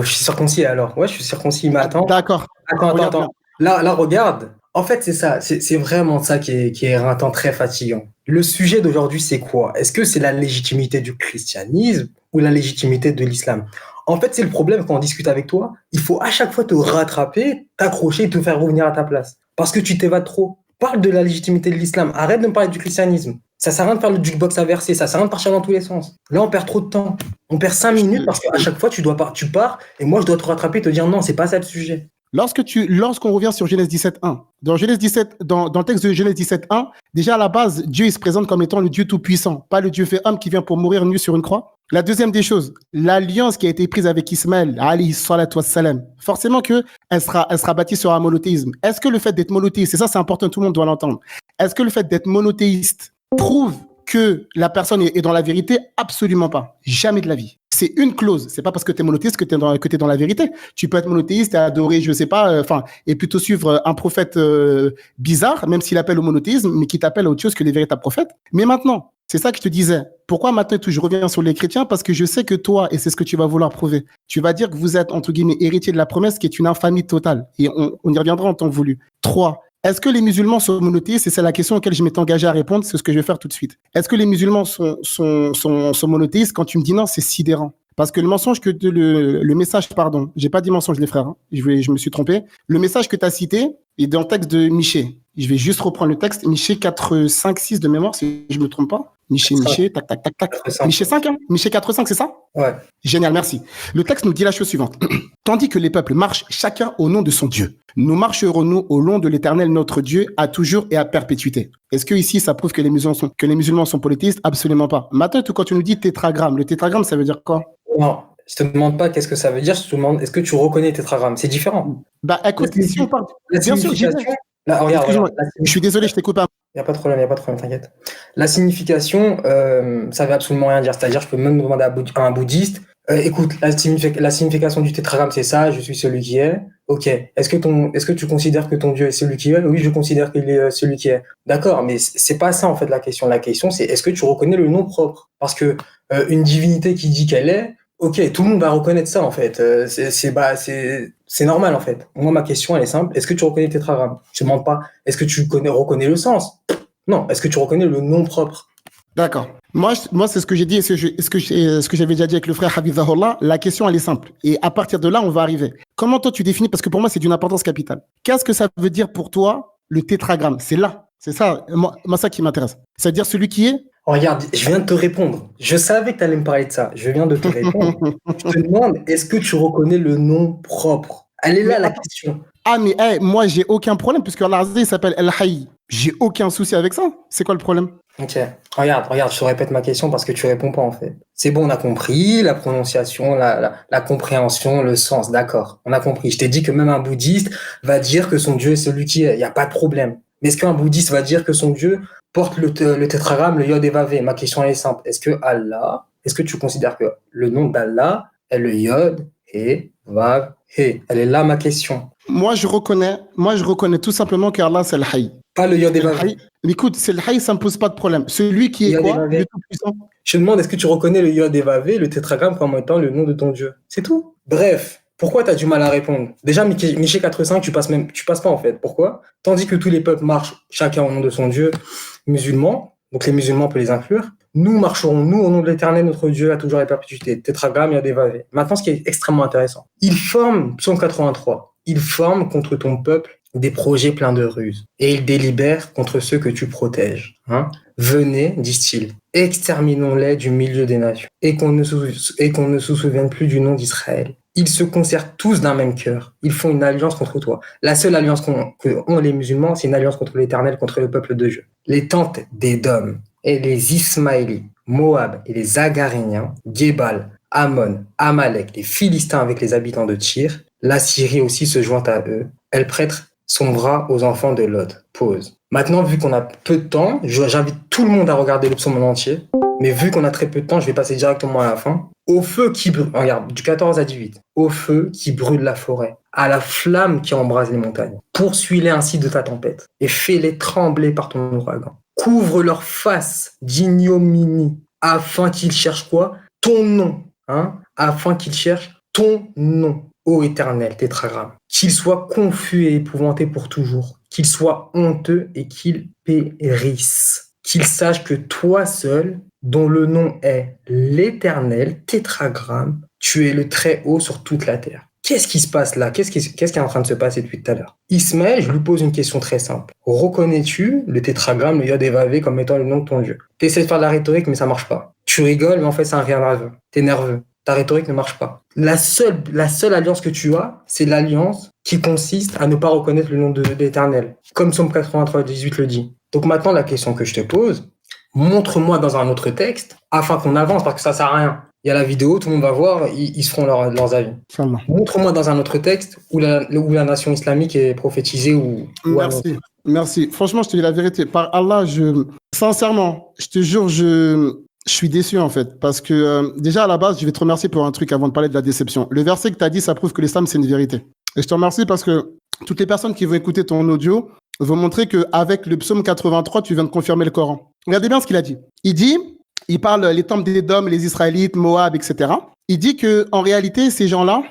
S1: circoncis alors. Ouais, je suis circoncis. Mais attends.
S2: D'accord.
S1: Attends. Là, regarde. En fait, c'est ça. C'est vraiment ça qui est éreintant, très fatigant. Le sujet d'aujourd'hui, c'est quoi? Est-ce que c'est la légitimité du christianisme ou la légitimité de l'islam? En fait, c'est le problème quand on discute avec toi. Il faut à chaque fois te rattraper, t'accrocher et te faire revenir à ta place. Parce que tu t'évades trop. Parle de la légitimité de l'islam. Arrête de me parler du christianisme. Ça sert à rien de faire le jukebox inversé. Ça sert à rien de partir dans tous les sens. Là, on perd trop de temps. On perd 5 minutes parce qu'à chaque fois, tu pars et moi, je dois te rattraper et te dire non, c'est pas ça le sujet.
S2: Lorsqu'on revient sur Genèse 17.1, dans le texte de Genèse 17.1, déjà à la base, Dieu il se présente comme étant le Dieu tout-puissant, pas le Dieu fait homme qui vient pour mourir nu sur une croix. La deuxième des choses, l'alliance qui a été prise avec Ismaël, alayhi salatu wassalam, forcément que elle sera bâtie sur un monothéisme. Est-ce que le fait d'être monothéiste, et ça c'est important, tout le monde doit l'entendre, est-ce que le fait d'être monothéiste prouve que la personne est dans la vérité? Absolument pas. Jamais de la vie. C'est une clause. C'est pas parce que tu es monothéiste que tu es dans la vérité. Tu peux être monothéiste et adorer, je sais pas, et plutôt suivre un prophète bizarre, même s'il appelle au monothéisme, mais qui t'appelle à autre chose que les véritables prophètes. Mais maintenant, c'est ça que je te disais. Pourquoi maintenant je reviens sur les chrétiens? Parce que je sais que toi, et c'est ce que tu vas vouloir prouver, tu vas dire que vous êtes, entre guillemets, héritier de la promesse, qui est une infamie totale. Et on y reviendra en temps voulu. 3. Est-ce que les musulmans sont monothéistes? Et c'est la question auquel je m'étais engagé à répondre, c'est ce que je vais faire tout de suite. Est-ce que les musulmans sont monothéistes? Quand tu me dis non, c'est sidérant. Parce que le mensonge le message, pardon, j'ai pas dit mensonge les frères, hein, je me suis trompé. Le message que tu as cité est dans le texte de Michée. Je vais juste reprendre le texte, Michée 4, 5, 6 de mémoire, si je me trompe pas. Michée, tac. Michée 5, hein? Michée 4, 5, c'est ça?
S1: Ouais.
S2: Génial, merci. Le texte nous dit la chose suivante. Tandis que les peuples marchent chacun au nom de son Dieu, nous marcherons-nous au long de l'Éternel notre Dieu à toujours et à perpétuité. Est-ce que ici ça prouve que les musulmans sont polythéistes? Absolument pas. Maintenant, quand tu nous dis tétragramme, le tétragramme, ça veut dire quoi?
S1: Non, je te demande pas qu'est-ce que ça veut dire, je te demande est-ce que tu reconnais le tétragramme? C'est différent.
S2: Bah écoute, si on parle...
S1: Bien sûr, là, regarde.
S2: Je suis désolé, je t'écoute pas.
S1: Il n'y a pas de problème, t'inquiète. La signification, ça veut absolument rien dire. C'est-à-dire, je peux même demander à un bouddhiste, écoute, la signification du tétragramme, c'est ça, je suis celui qui est. Ok. Est-ce que tu considères que ton Dieu est celui qui est? Oui, je considère qu'il est celui qui est. D'accord, mais c'est pas ça, en fait, la question. La question, c'est est-ce que tu reconnais le nom propre? Parce que une divinité qui dit qu'elle est, ok, tout le monde va reconnaître ça, en fait. C'est normal, en fait. Moi, ma question, elle est simple. Est-ce que tu reconnais le tétragramme? Je ne demande pas, est-ce que tu reconnais le sens? Non. Est-ce que tu reconnais le nom propre?
S2: D'accord. Moi, c'est ce que j'ai dit et ce que j'avais déjà dit avec le frère Hafizahullah. La question, elle est simple. Et à partir de là, on va arriver. Comment toi, tu définis? Parce que pour moi, c'est d'une importance capitale. Qu'est-ce que ça veut dire pour toi, le tétragramme? C'est là. C'est ça, moi, ça qui m'intéresse. C'est-à-dire celui qui est...
S1: Regarde, je viens de te répondre. Je savais que tu allais me parler de ça. Je viens de te répondre. Je te demande, est-ce que tu reconnais le nom propre? Elle est là, la question.
S2: Ah, mais moi, j'ai aucun problème, puisque Allah il s'appelle El Hayy. J'ai aucun souci avec ça. C'est quoi le problème?
S1: Ok. Regarde, je te répète ma question parce que tu réponds pas, en fait. C'est bon, on a compris la prononciation, la compréhension, le sens. D'accord, on a compris. Je t'ai dit que même un bouddhiste va dire que son Dieu est celui qui est. Il n'y a pas de problème. Mais est-ce qu'un bouddhiste va dire que son Dieu porte le tétragramme, le yod et vavé? Ma question elle est simple. Est-ce que tu considères que le nom d'Allah est le yod et vav et? Elle est là ma question.
S2: Moi je reconnais tout simplement qu'Allah c'est le Hayy.
S1: Pas le yod et vavé.
S2: Mais écoute, c'est le Hayy, ça me pose pas de problème. Celui qui est quoi? Le tout-puissant.
S1: Je te demande, est-ce que tu reconnais le yod et vavé, le tétragramme, comme étant le nom de ton Dieu? C'est tout. Bref, Pourquoi tu as du mal à répondre? Déjà, Michée 4.5, tu passes pas en fait. Pourquoi? Tandis que tous les peuples marchent chacun au nom de son Dieu musulman, donc les musulmans, on peut les inclure. Nous marcherons, nous, au nom de l'Éternel, notre Dieu, à toujours la perpétuité. Tétragramme, il y a des vavés. Maintenant, ce qui est extrêmement intéressant, il forme, psaume 83, il forme contre ton peuple des projets pleins de ruses, et il délibère contre ceux que tu protèges. Venez, disent-ils, exterminons-les du milieu des nations, et qu'on ne se souvienne plus du nom d'Israël. Ils se concertent tous d'un même cœur. Ils font une alliance contre toi. La seule alliance qu'ont les musulmans, c'est une alliance contre l'Éternel, contre le peuple de Dieu. Les tentes d'Édom et les Ismaélites, Moab et les Agaréniens, Gébal, Ammon, Amalek, les Philistins avec les habitants de Tyr, la Syrie aussi se joint à eux. Elle prête son bras aux enfants de Lot. Pause. Maintenant, vu qu'on a peu de temps, j'invite tout le monde à regarder le psaume en entier. Mais vu qu'on a très peu de temps, je vais passer directement à la fin. Au feu qui brûle, regarde, du 14 à 18. Au feu qui brûle la forêt, à la flamme qui embrase les montagnes. Poursuis-les ainsi de ta tempête et fais-les trembler par ton ouragan. Couvre leur face d'ignominie afin qu'ils cherchent quoi? Ton nom. Afin qu'ils cherchent ton nom, ô Éternel, tétragramme. Qu'ils soient confus et épouvantés pour toujours. Qu'ils soient honteux et qu'ils périssent. Qu'ils sachent que toi seul, dont le nom est l'Éternel, tétragramme, tu es le Très-Haut sur toute la terre. Qu'est-ce qui se passe là? Qu'est-ce qui est en train de se passer depuis tout à l'heure? Ismaël, je lui pose une question très simple. Reconnais-tu le tétragramme, le Yod et Vavé, comme étant le nom de ton Dieu? Tu essaies de faire de la rhétorique, mais ça marche pas. Tu rigoles, mais en fait, c'est un rien nerveux. T'es nerveux. Ta rhétorique ne marche pas. La seule alliance que tu as, c'est l'alliance qui consiste à ne pas reconnaître le nom de l'Éternel, comme Psaume 83, 18 le dit. Donc maintenant, la question que je te pose, montre-moi dans un autre texte, afin qu'on avance, parce que ça sert à rien. Il y a la vidéo, tout le monde va voir, ils se feront leurs avis. Montre-moi dans un autre texte où la nation islamique est prophétisée ou
S2: Merci. Franchement, je te dis la vérité. Par Allah, sincèrement, je te jure, je suis déçu en fait. Parce que déjà à la base, je vais te remercier pour un truc avant de parler de la déception. Le verset que tu as dit, ça prouve que l'islam, c'est une vérité. Et je te remercie parce que toutes les personnes qui vont écouter ton audio vont montrer qu'avec le psaume 83, tu viens de confirmer le Coran. Regardez bien ce qu'il a dit. Il parle les temples d'Édom, les Israélites, Moab, etc. Il dit qu'en réalité, ces gens-là,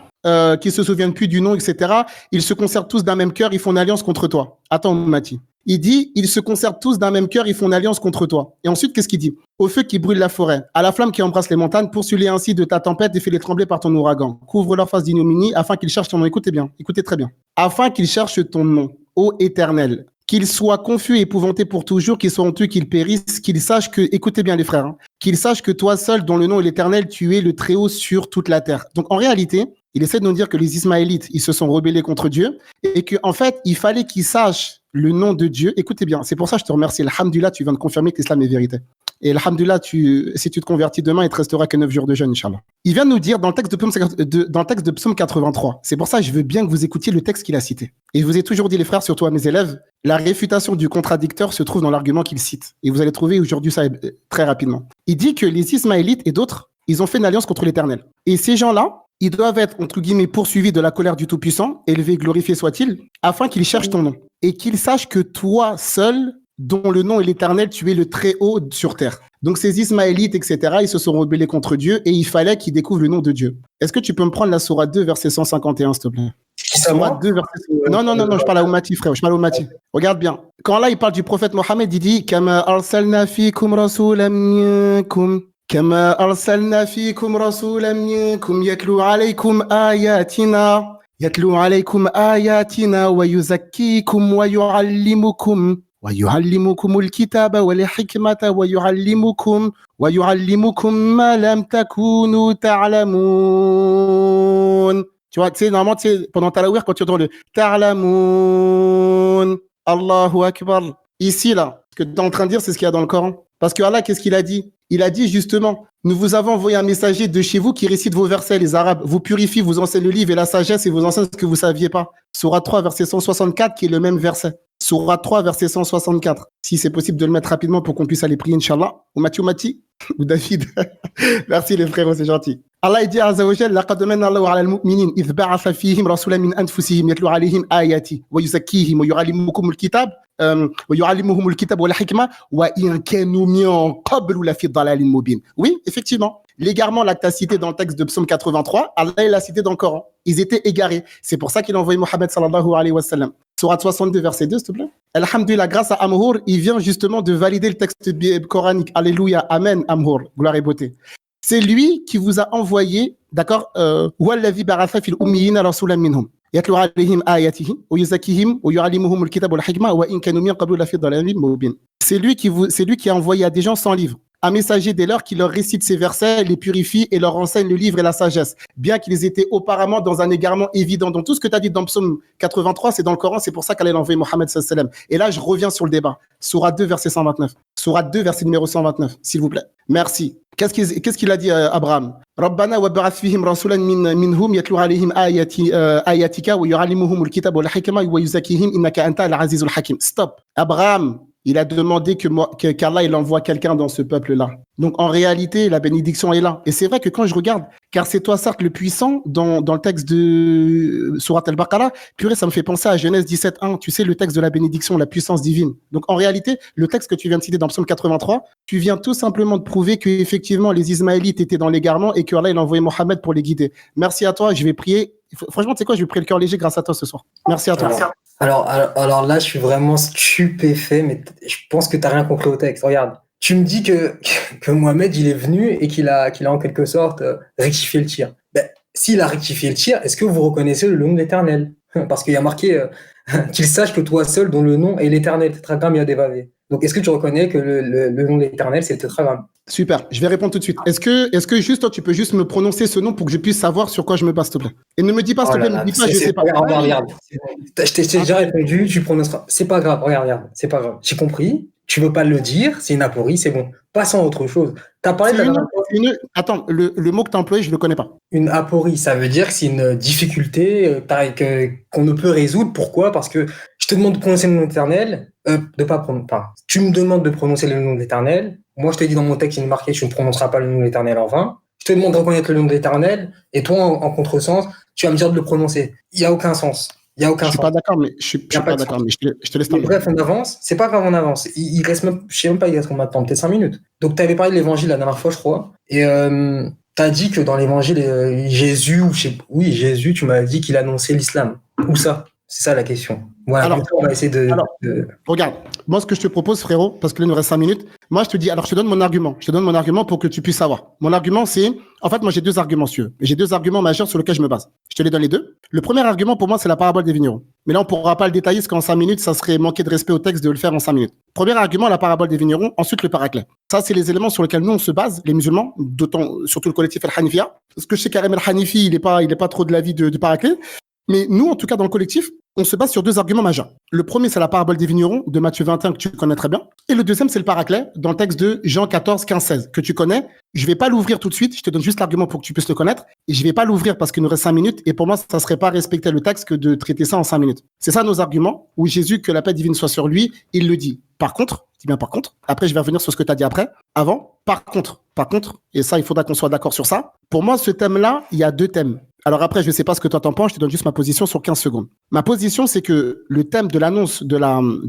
S2: qui se souviennent plus du nom, etc., ils se concertent tous d'un même cœur, ils font une alliance contre toi. Attends, Mati. Il dit, ils se concertent tous d'un même cœur, ils font une alliance contre toi. Et ensuite, qu'est-ce qu'il dit? Au feu qui brûle la forêt, à la flamme qui embrasse les montagnes, poursuis-les ainsi de ta tempête et fais-les trembler par ton ouragan. Couvre leur face d'ignominie afin qu'ils cherchent ton nom. Écoutez bien, écoutez très bien. Afin qu'ils cherchent ton nom, ô Éternel. Qu'ils soient confus et épouvantés pour toujours, qu'ils soient honteux, qu'ils périssent, qu'ils sachent que, écoutez bien les frères, qu'ils sachent que toi seul, dont le nom est l'Éternel, tu es le Très-Haut sur toute la terre. Donc en réalité, il essaie de nous dire que les Ismaélites, ils se sont rebellés contre Dieu et qu'en fait, il fallait qu'ils sachent le nom de Dieu. Écoutez bien, c'est pour ça que je te remercie. Alhamdulillah, tu viens de confirmer que l'islam est vérité. Et alhamdulillah, si tu te convertis demain, il te restera que 9 jours de jeûne, Inch'Allah. Il vient de nous dire dans le texte de Psaume 83, c'est pour ça que je veux bien que vous écoutiez le texte qu'il a cité. Et je vous ai toujours dit, les frères, surtout à mes élèves, la réfutation du contradicteur se trouve dans l'argument qu'il cite. Et vous allez trouver aujourd'hui ça très rapidement. Il dit que les Ismaélites et d'autres, ils ont fait une alliance contre l'Éternel. Et ces gens-là, ils doivent être, entre guillemets, poursuivis de la colère du Tout-Puissant, élevé, glorifié soit-il, afin qu'ils cherchent ton nom. Et qu'ils sachent que toi seul, dont le nom est l'Éternel, tu es le Très-Haut sur terre. Donc ces Ismaélites, etc., ils se sont rebellés contre Dieu et il fallait qu'ils découvrent le nom de Dieu. Est-ce que tu peux me prendre la sourate 2, verset 151, s'il te plaît? Sourate 2, verset... Non, je parle à Oumati, frère, je parle à Oumati. Regarde bien. Quand là, il parle du prophète Mohammed, il dit « Kama arsalna fikum rasulam minkum » كما أرسلنا فيكم رسولا منكم يتلو عليكم آياتنا ويزكيكم ويعلمكم الكتاب والحكمة ويعلمكم ما لم تكونوا تعلمون. Tu vois, tu sais, normalement, pendant Talawir, quand tu entends le Ta'lamoun, Allahu Akbar, ici, là, ce que tu es en train de dire, c'est ce qu'il y a dans le Coran. Parce que Allah, qu'est-ce qu'il a dit? Il a dit justement, nous vous avons envoyé un messager de chez vous qui récite vos versets, les Arabes, vous purifie, vous enseigne le livre et la sagesse et vous enseigne ce que vous ne saviez pas. Sourate 3, verset 164, qui est le même verset. Sourate 3, verset 164. Si c'est possible de le mettre rapidement pour qu'on puisse aller prier, Inch'Allah. Ou Mathieu Mati ou David. Merci les frérots, c'est gentil. Allah dit Azza wa Jalla laqad manna Allahu 'ala al-mu'minin idh ba'atha fihim rasulan min anfusihim yatlu 'alayhim ayati wa yuzakkihim wa yu'allimukum al-kitab wa yu'allimuhum al-kitab wa al-hikma wa in kanu min qablu la fi dhalalin mubin. Oui, effectivement. L'égarement, là que tu as cité dans le texte de Psaume 83, Allah l'a cité dans le Coran. Ils étaient égarés. C'est pour ça qu'il a envoyé Mohammed sallallahu alayhi wa sallam. Sourate 62, verset 2, s'il te plaît. Alhamdulillah, grâce à Amhour, il vient justement de valider le texte coranique. Alléluia, Amen, Amhour, gloire et beauté. C'est lui qui vous a envoyé, d'accord, Wallazi baratha fil ummiyina rasulan minhum. Yatlu alayhim ayatihi, wa yuzakkihim, wa yu'allimuhum al-kitab wal hikma, wa in kanu min qablu la fi dhalalin mubin. C'est lui qui a envoyé à des gens sans livre. Un messager dès lors qui leur récite ces versets, les purifie et leur enseigne le livre et la sagesse, bien qu'ils étaient auparavant dans un égarement évident. Donc tout ce que tu as dit dans Psaume 83, c'est dans le Coran, c'est pour ça qu'elle a envoyé Mohammed sallallahu alayhi wa sallam. Et là, je reviens sur le débat. Sourate 2, verset 129. Sourate 2, verset numéro 129, s'il vous plaît. Merci. Qu'est-ce qu'il a dit Abraham? Rabbana wa ba'ath fihim rasulan minhum yatlu alayhim ayatika wa yu'allimuhum al-kitab wal hikma wa yuzakkihim innaka anta al-azizul hakim. Stop. Abraham, il a demandé qu'Allah il envoie quelqu'un dans ce peuple-là. Donc en réalité, la bénédiction est là. Et c'est vrai que quand je regarde, car c'est toi certes le puissant dans le texte de Sourate Al-Baqarah, purée, ça me fait penser à Genèse 17.1, tu sais, le texte de la bénédiction, la puissance divine. Donc en réalité, le texte que tu viens de citer dans Psaume 83, tu viens tout simplement de prouver qu'effectivement les Ismaélites étaient dans l'égarement et qu'Allah il a envoyé Mohammed pour les guider. Merci à toi, je vais prier. Franchement, tu sais quoi, je vais prier le cœur léger grâce à toi ce soir. Merci à toi.
S1: Alors là, je suis vraiment stupéfait, mais je pense que tu n'as rien compris au texte. Regarde, tu me dis que Mohamed, il est venu et qu'il a en quelque sorte rectifié le tir. Ben, s'il a rectifié le tir, est-ce que vous reconnaissez le nom de l'Éternel? Parce qu'il y a marqué qu'il sache que toi seul, dont le nom est l'Éternel, tétragramme Yadévavé. Donc, est-ce que tu reconnais que le nom de l'Éternel, c'est le tétragramme?
S2: Super, je vais répondre tout de suite. Est-ce que juste toi, tu peux juste me prononcer ce nom pour que je puisse savoir sur quoi je me base, s'il te plaît? Et ne me dis pas, s'il te plaît, ne me dis pas, je sais pas.
S1: Regarde. Je t'ai déjà répondu, tu prononceras. C'est pas grave, regarde, c'est pas grave. J'ai compris, tu veux pas le dire, c'est une aporie, c'est bon. Passons à autre chose. T'as parlé de
S2: Attends, le mot que tu as employé, je le connais pas.
S1: Une aporie, ça veut dire que c'est une difficulté qu'on ne peut résoudre. Pourquoi? Parce que je te demande de prononcer le nom de l'Éternel, tu me demandes de prononcer le nom de l'Éternel. Moi, je t'ai dit dans mon texte, il est marqué, tu ne prononceras pas le nom de l'Éternel en vain. Je te demande de reconnaître le nom de l'Éternel, et toi, en contresens, tu vas me dire de le prononcer. Il n'y a aucun sens. Je
S2: suis pas d'accord, mais je te laisse terminer.
S1: Bref, on avance. C'est pas grave, on avance. Il reste même, je sais même pas, il reste combien de temps, peut-être 5 minutes. Donc, tu avais parlé de l'évangile la dernière fois, je crois. Et tu as dit que dans l'évangile, Jésus, tu m'as dit qu'il annonçait l'islam. Où ça? C'est ça la question. Voilà,
S2: alors,
S1: on va essayer de...
S2: Regarde, moi, ce que je te propose, frérot, parce que là, il nous reste 5 minutes, moi, je te dis, alors, je te donne mon argument. Je te donne mon argument pour que tu puisses savoir. Mon argument, c'est, en fait, moi, j'ai 2 arguments, si tu veux. J'ai 2 arguments majeurs sur lesquels je me base. Je te les donne les 2. Le premier argument, pour moi, c'est la parabole des vignerons. Mais là, on pourra pas le détailler, parce qu'en 5 minutes, ça serait manquer de respect au texte de le faire en 5 minutes. Premier argument, la parabole des vignerons. Ensuite, le paraclet. Ça, c'est les éléments sur lesquels nous, on se base, les musulmans, d'autant, surtout le collectif Al-Hanifiyya. Parce que je sais Karim Al-Hanifi, il est pas trop de l'avis du paraclet. Mais nous, en tout cas, dans le collectif, on se base sur 2 arguments majeurs. Le premier, c'est la parabole des vignerons de Matthieu 21, que tu connais très bien. Et le deuxième, c'est le paraclet, dans le texte de Jean 14, 15, 16, que tu connais. Je vais pas l'ouvrir tout de suite, je te donne juste l'argument pour que tu puisses le connaître. Et je vais pas l'ouvrir parce qu'il nous reste 5 minutes. Et pour moi, ça serait pas respecter le texte que de traiter ça en 5 minutes. C'est ça nos arguments, où Jésus, que la paix divine soit sur lui, il le dit. Par contre, après je vais revenir sur ce que tu as dit après, par contre, et ça, il faudra qu'on soit d'accord sur ça. Pour moi, ce thème-là, il y a 2 thèmes. Alors après, je ne sais pas ce que toi t'en penses, je te donne juste ma position sur 15 secondes. Ma position, c'est que le thème de l'annonce de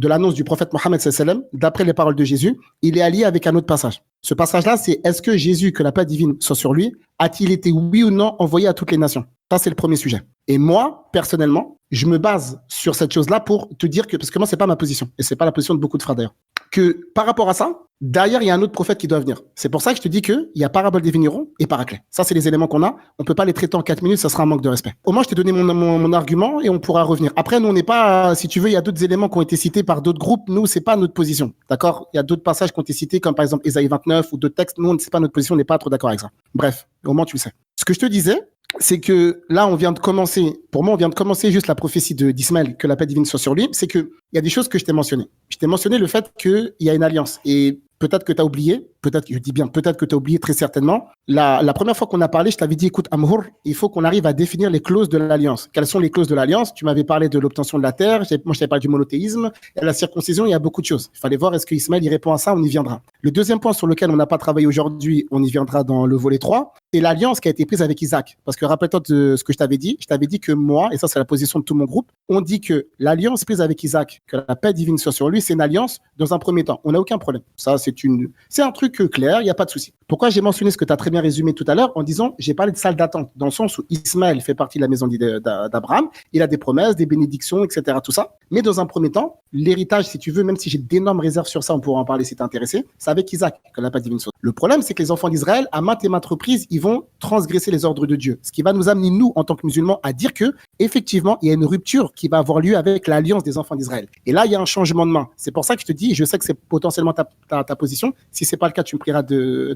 S2: l'annonce du prophète Mohammed sallallahu alayhi wa sallam, d'après les paroles de Jésus, il est allié avec un autre passage. Ce passage-là, c'est est-ce que Jésus, que la paix divine soit sur lui, a-t-il été oui ou non envoyé à toutes les nations? Ça, c'est le premier sujet. Et moi, personnellement, je me base sur cette chose-là pour te dire que, parce que moi, c'est pas ma position, et c'est pas la position de beaucoup de frères d'ailleurs, que par rapport à ça, derrière, il y a un autre prophète qui doit venir. C'est pour ça que je te dis qu'il y a parabole des vignerons et paraclet. Ça, c'est les éléments qu'on a. On peut pas les traiter en 4 minutes, ça sera un manque de respect. Au moins, je t'ai donné mon argument et on pourra revenir. Après, nous, on n'est pas, si tu veux, il y a d'autres éléments qui ont été cités par d'autres groupes. Nous, c'est pas notre position. D'accord? Il y a d'autres passages qui ont été cités, comme par exemple Ésaïe 29 ou d'autres textes. Nous, c'est pas notre position, on n'est pas trop d'accord avec ça. Bref, au moins, tu le sais. Ce que je te disais, c'est que là, on vient de commencer, pour moi, on vient de commencer juste la prophétie d'Ismaël, que la paix divine soit sur lui, c'est qu'il y a des choses que je t'ai mentionnées. Je t'ai mentionné le fait qu'il y a une alliance. Et peut-être que tu as oublié, peut-être, je dis bien, peut-être que tu as oublié très certainement. La première fois qu'on a parlé, je t'avais dit, écoute, Amhour, il faut qu'on arrive à définir les clauses de l'alliance. Quelles sont les clauses de l'alliance? Tu m'avais parlé de l'obtention de la terre, moi je t'avais parlé du monothéisme, et la circoncision, il y a beaucoup de choses. Il fallait voir est-ce que Ismaël y répond à ça, on y viendra. Le deuxième point sur lequel on n'a pas travaillé aujourd'hui, on y viendra dans le volet 3, c'est l'alliance qui a été prise avec Isaac. Parce que rappelle-toi de ce que je t'avais dit que moi, et ça c'est la position de tout mon groupe, on dit que l'alliance prise avec Isaac, que la paix divine soit sur lui, c'est une alliance dans un premier temps. On n'a aucun problème. Ça, c'est un truc clair, il n'y a pas de souci. Pourquoi j'ai mentionné ce que tu as très bien résumé tout à l'heure en disant, j'ai parlé de salle d'attente, dans le sens où Ismaël fait partie de la maison d'Abraham, il a des promesses, des bénédictions, etc., tout ça. Mais dans un premier temps, l'héritage, si tu veux, même si j'ai d'énormes réserves sur ça, on pourra en parler si t'es intéressé, c'est avec Isaac que la paix divine soit. Le problème, c'est que les enfants d'Israël, à maintes et maintes reprises, ils vont transgresser les ordres de Dieu. Ce qui va nous amener, nous, en tant que musulmans, à dire que, effectivement, il y a une rupture qui va avoir lieu avec l'alliance des enfants d'Israël. Et là, il y a un changement de main. C'est pour ça que je te dis, je sais que c'est potentiellement ta position. Si c'est pas le cas, tu me prieras de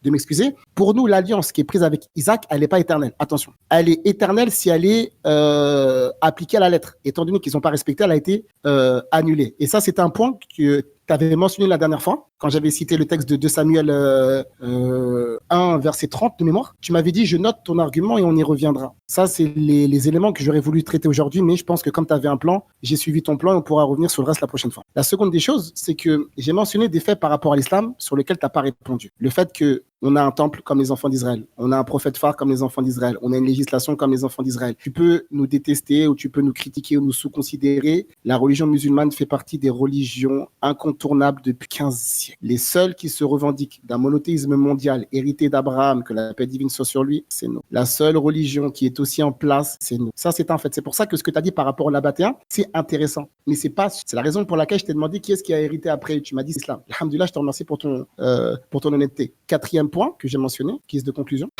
S2: m'excuser. Pour nous, l'alliance qui est prise avec Isaac, elle n'est pas éternelle. Attention. Elle est éternelle si elle est appliquée à la lettre. Étant donné qu'ils n'ont pas respecté, elle a été annulée. Et ça, c'est un point que tu avais mentionné la dernière fois, quand j'avais cité le texte de 2 Samuel 1, verset 30 de mémoire. Tu m'avais dit, je note ton argument et on y reviendra. Ça, c'est les éléments que j'aurais voulu traiter aujourd'hui, mais je pense que comme tu avais un plan, j'ai suivi ton plan et on pourra revenir sur le reste la prochaine fois. La seconde des choses, c'est que j'ai mentionné des faits par rapport à l'islam sur lesquels tu n'as pas répondu. Le fait qu'on a un temple comme les enfants d'Israël, on a un prophète phare comme les enfants d'Israël, on a une législation comme les enfants d'Israël. Tu peux nous détester ou tu peux nous critiquer ou nous sous-considérer. La religion musulmane fait partie des religions incontournables depuis 15 siècles. Les seuls qui se revendiquent d'un monothéisme mondial hérité d'Abraham, que la paix divine soit sur lui, c'est nous. La seule religion qui est aussi en place, c'est nous. Ça, c'est un fait. C'est pour ça que ce que tu as dit par rapport au Nabatéen, c'est intéressant. Mais c'est la raison pour laquelle je t'ai demandé qui est-ce qui a hérité après. Tu m'as dit l'islam. Alhamdulillah, je te remercie pour ton honnêteté. Quatrième point que j'ai mentionné, qui est de conclusion.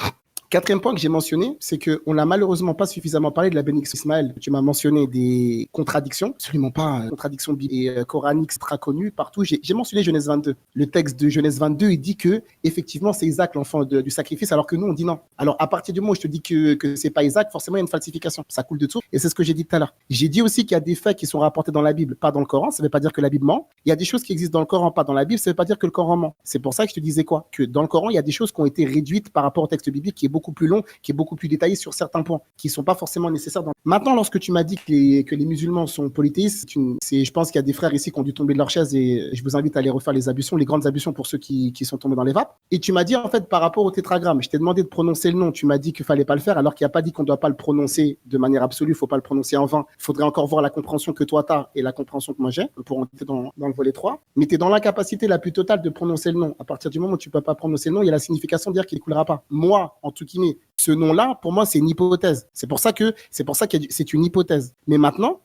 S2: Quatrième point que j'ai mentionné, c'est qu'on n'a malheureusement pas suffisamment parlé de la bénédiction d'Ismaël. Tu m'as mentionné des contradictions, absolument pas, contradictions bibliques et coraniques très connues partout. J'ai mentionné Genèse 22. Le texte de Genèse 22, il dit que effectivement c'est Isaac l'enfant du sacrifice, alors que nous on dit non. Alors à partir du moment où je te dis que c'est pas Isaac, forcément il y a une falsification. Ça coule de source et c'est ce que j'ai dit tout à l'heure. J'ai dit aussi qu'il y a des faits qui sont rapportés dans la Bible, pas dans le Coran. Ça ne veut pas dire que la Bible ment. Il y a des choses qui existent dans le Coran, pas dans la Bible. Ça ne veut pas dire que le Coran ment. C'est pour ça que je te disais quoi? Que dans le Coran, il y a des choses qui ont été réduites par rapport au texte biblique qui est beaucoup plus long, qui est beaucoup plus détaillé sur certains points qui ne sont pas forcément nécessaires. Maintenant, lorsque tu m'as dit que les musulmans sont polythéistes, je pense qu'il y a des frères ici qui ont dû tomber de leur chaise et je vous invite à aller refaire les ablutions, les grandes ablutions pour ceux qui sont tombés dans les vapes. Et tu m'as dit en fait par rapport au tétragramme, je t'ai demandé de prononcer le nom, tu m'as dit qu'il ne fallait pas le faire alors qu'il n'y a pas dit qu'on ne doit pas le prononcer de manière absolue, il ne faut pas le prononcer en vain. Il faudrait encore voir la compréhension que toi tu as et la compréhension que moi j'ai pour entrer dans le volet 3. Mais tu es dans l'incapacité la plus totale de prononcer le nom. À partir du moment où tu ne peux pas prononcer le nom, il y a la signification de dire qu'il ne coulera pas. Moi, en tout guillemets, ce nom-là, pour moi, c'est une hypothèse. C'est pour ça que c'est une hypothèse. Mais maintenant,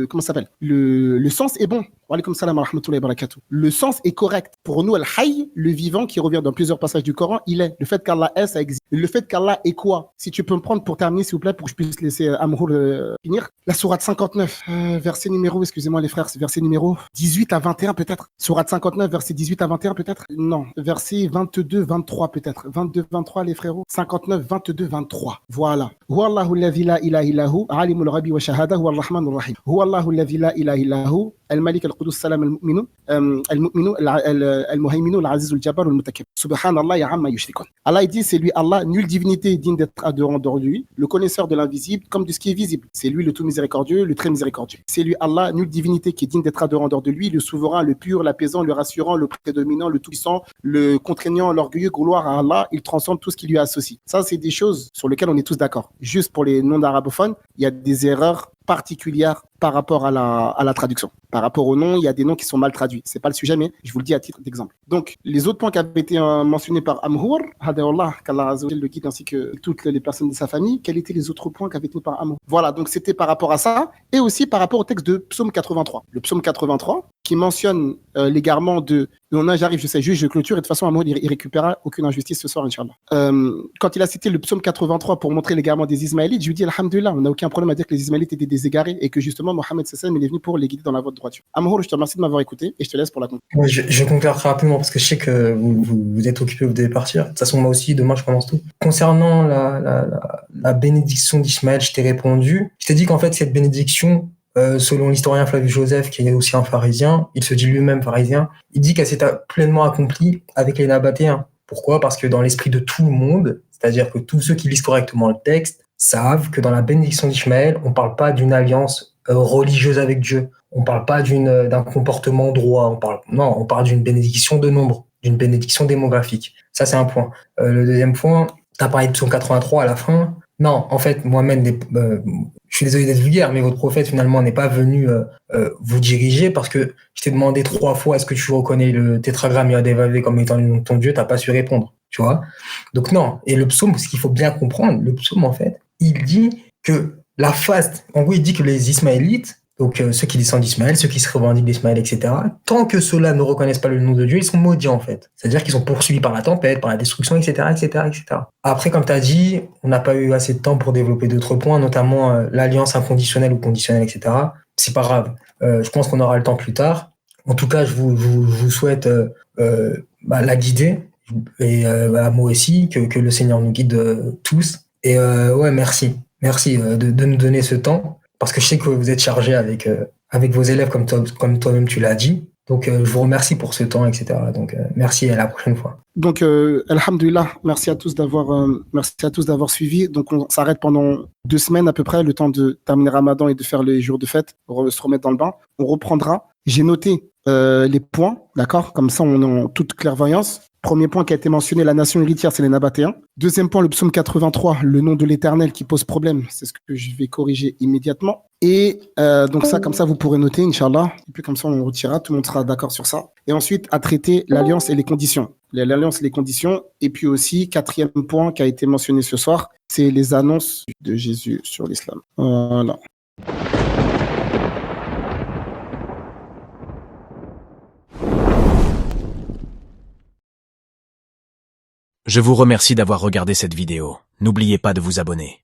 S2: comment ça s'appelle? Le sens est bon. Wa alaykoum salam wa rahmatullahi wa barakatuh. Le sens est correct. Pour nous, Al-Hayy, le vivant qui revient dans plusieurs passages du Coran, il est. Le fait qu'Allah est, ça existe. Le fait qu'Allah est quoi? Si tu peux me prendre pour terminer, s'il vous plaît, pour que je puisse laisser Amroul finir. La sourate 59, verset numéro, excusez-moi les frères, c'est verset numéro 18 à 21 peut-être. Sourate 59, verset 18 à 21 peut-être. Non, verset 22, 23 peut-être. 22, 23 les frérots. 59, 22, 23. Voilà. Huwallahu alladhi la ilaha illahu, alimul ghaibi wa shahada, huwal rahmanur rahim. Huwallahu alladhi la ilaha illahu, الملك القدوس السلام المؤمن المهيمن العزيز الجبار المتكبر سبحان الله عما يشركون. Allah dit c'est lui Allah, nulle divinité digne d'être adorée en dehors de lui, le connaisseur de l'invisible comme de ce qui est visible. C'est lui le tout miséricordieux, le très miséricordieux. C'est lui Allah, nulle divinité qui est digne d'être adorée en dehors de lui, le souverain, le pur, l'apaisant, le rassurant, le prédominant, le tout-puissant, le contraignant, l'orgueilleux. Gloire à Allah, il transcende tout ce qui lui associe. Ça, c'est des choses sur lesquelles on est tous d'accord. Juste pour les non-arabophones, il y a des erreurs particulière par rapport à la traduction. Par rapport aux noms, il y a des noms qui sont mal traduits. C'est pas le sujet, mais je vous le dis à titre d'exemple. Donc, les autres points qui avaient été mentionnés par Amhour, Hadayallah, qu'Allah le guide ainsi que toutes les personnes de sa famille, quels étaient les autres points qui avaient été par Amhour? Voilà, donc c'était par rapport à ça, et aussi par rapport au texte de Psaume 83. Le Psaume 83, qui mentionne l'égarement de non, j'arrive, je sais, juge, je clôture, et de toute façon, Amour, il récupérera aucune injustice ce soir, Inch'Allah. Quand il a cité le psaume 83 pour montrer l'égarement des Ismaélites, je lui dis, Alhamdulillah, on n'a aucun problème à dire que les Ismaélites étaient des égarés et que justement, Mohammed Sassam, il est venu pour les guider dans la voie de droiture. Amour, je te remercie de m'avoir écouté et je te laisse pour la conclusion.
S1: Ouais, je conclure très rapidement parce que je sais que vous êtes occupé, vous devez partir. De toute façon, moi aussi, demain, je commence tout. Concernant la bénédiction d'Ismaël, je t'ai répondu. Je t'ai dit qu'en fait, cette bénédiction, selon l'historien Flavius Joseph, qui est aussi un pharisien, il se dit lui-même pharisien, il dit qu'elle s'est pleinement accomplie avec les Nabatéens. Pourquoi? Parce que dans l'esprit de tout le monde, c'est-à-dire que tous ceux qui lisent correctement le texte savent que dans la bénédiction d'Ismaël, on ne parle pas d'une alliance religieuse avec Dieu. On ne parle pas d'un comportement droit. On parle d'une bénédiction de nombre, d'une bénédiction démographique. Ça, c'est un point. Le deuxième point, tu as parlé de psaume 83 à la fin. Non, en fait, Mohamed, je suis désolé d'être vulgaire, mais votre prophète, finalement, n'est pas venu vous diriger parce que je t'ai demandé 3 fois est-ce que tu reconnais le tétragramme Yod-Hé-Vav-Hé comme étant le nom de ton Dieu, tu n'as pas su répondre, tu vois. Donc non, et le psaume, ce qu'il faut bien comprendre, le psaume, en fait, il dit que la faste, en gros, il dit que les Ismaélites, donc ceux qui descendent d'Ismaël, ceux qui se revendiquent d'Ismaël, etc., tant que ceux-là ne reconnaissent pas le nom de Dieu, ils sont maudits en fait. C'est-à-dire qu'ils sont poursuivis par la tempête, par la destruction, etc., etc., etc. Après, comme tu as dit, on n'a pas eu assez de temps pour développer d'autres points, notamment l'alliance inconditionnelle ou conditionnelle, etc. C'est pas grave. Je pense qu'on aura le temps plus tard. En tout cas, je vous souhaite la guider, et moi aussi, que le Seigneur nous guide tous. Et ouais, merci. Merci de nous donner ce temps. Parce que je sais que vous êtes chargé avec vos élèves, comme toi-même tu l'as dit. Donc, je vous remercie pour ce temps, etc. Donc, merci et à la prochaine fois.
S2: Donc, alhamdulillah, merci à tous d'avoir suivi. Donc, on s'arrête pendant 2 semaines à peu près, le temps de terminer Ramadan et de faire les jours de fête, pour se remettre dans le bain. On reprendra. J'ai noté les points, d'accord? Comme ça, on est en toute clairvoyance. Premier point qui a été mentionné, la nation héritière, c'est les Nabatéens. Deuxième point, le psaume 83, le nom de l'Éternel qui pose problème. C'est ce que je vais corriger immédiatement. Et donc ça, comme ça, vous pourrez noter, Inch'Allah. Et puis comme ça, on retirera, tout le monde sera d'accord sur ça. Et ensuite, à traiter l'alliance et les conditions. L'alliance et les conditions. Et puis aussi, 4e point qui a été mentionné ce soir, c'est les annonces de Jésus sur l'islam. Voilà.
S4: Je vous remercie d'avoir regardé cette vidéo. N'oubliez pas de vous abonner.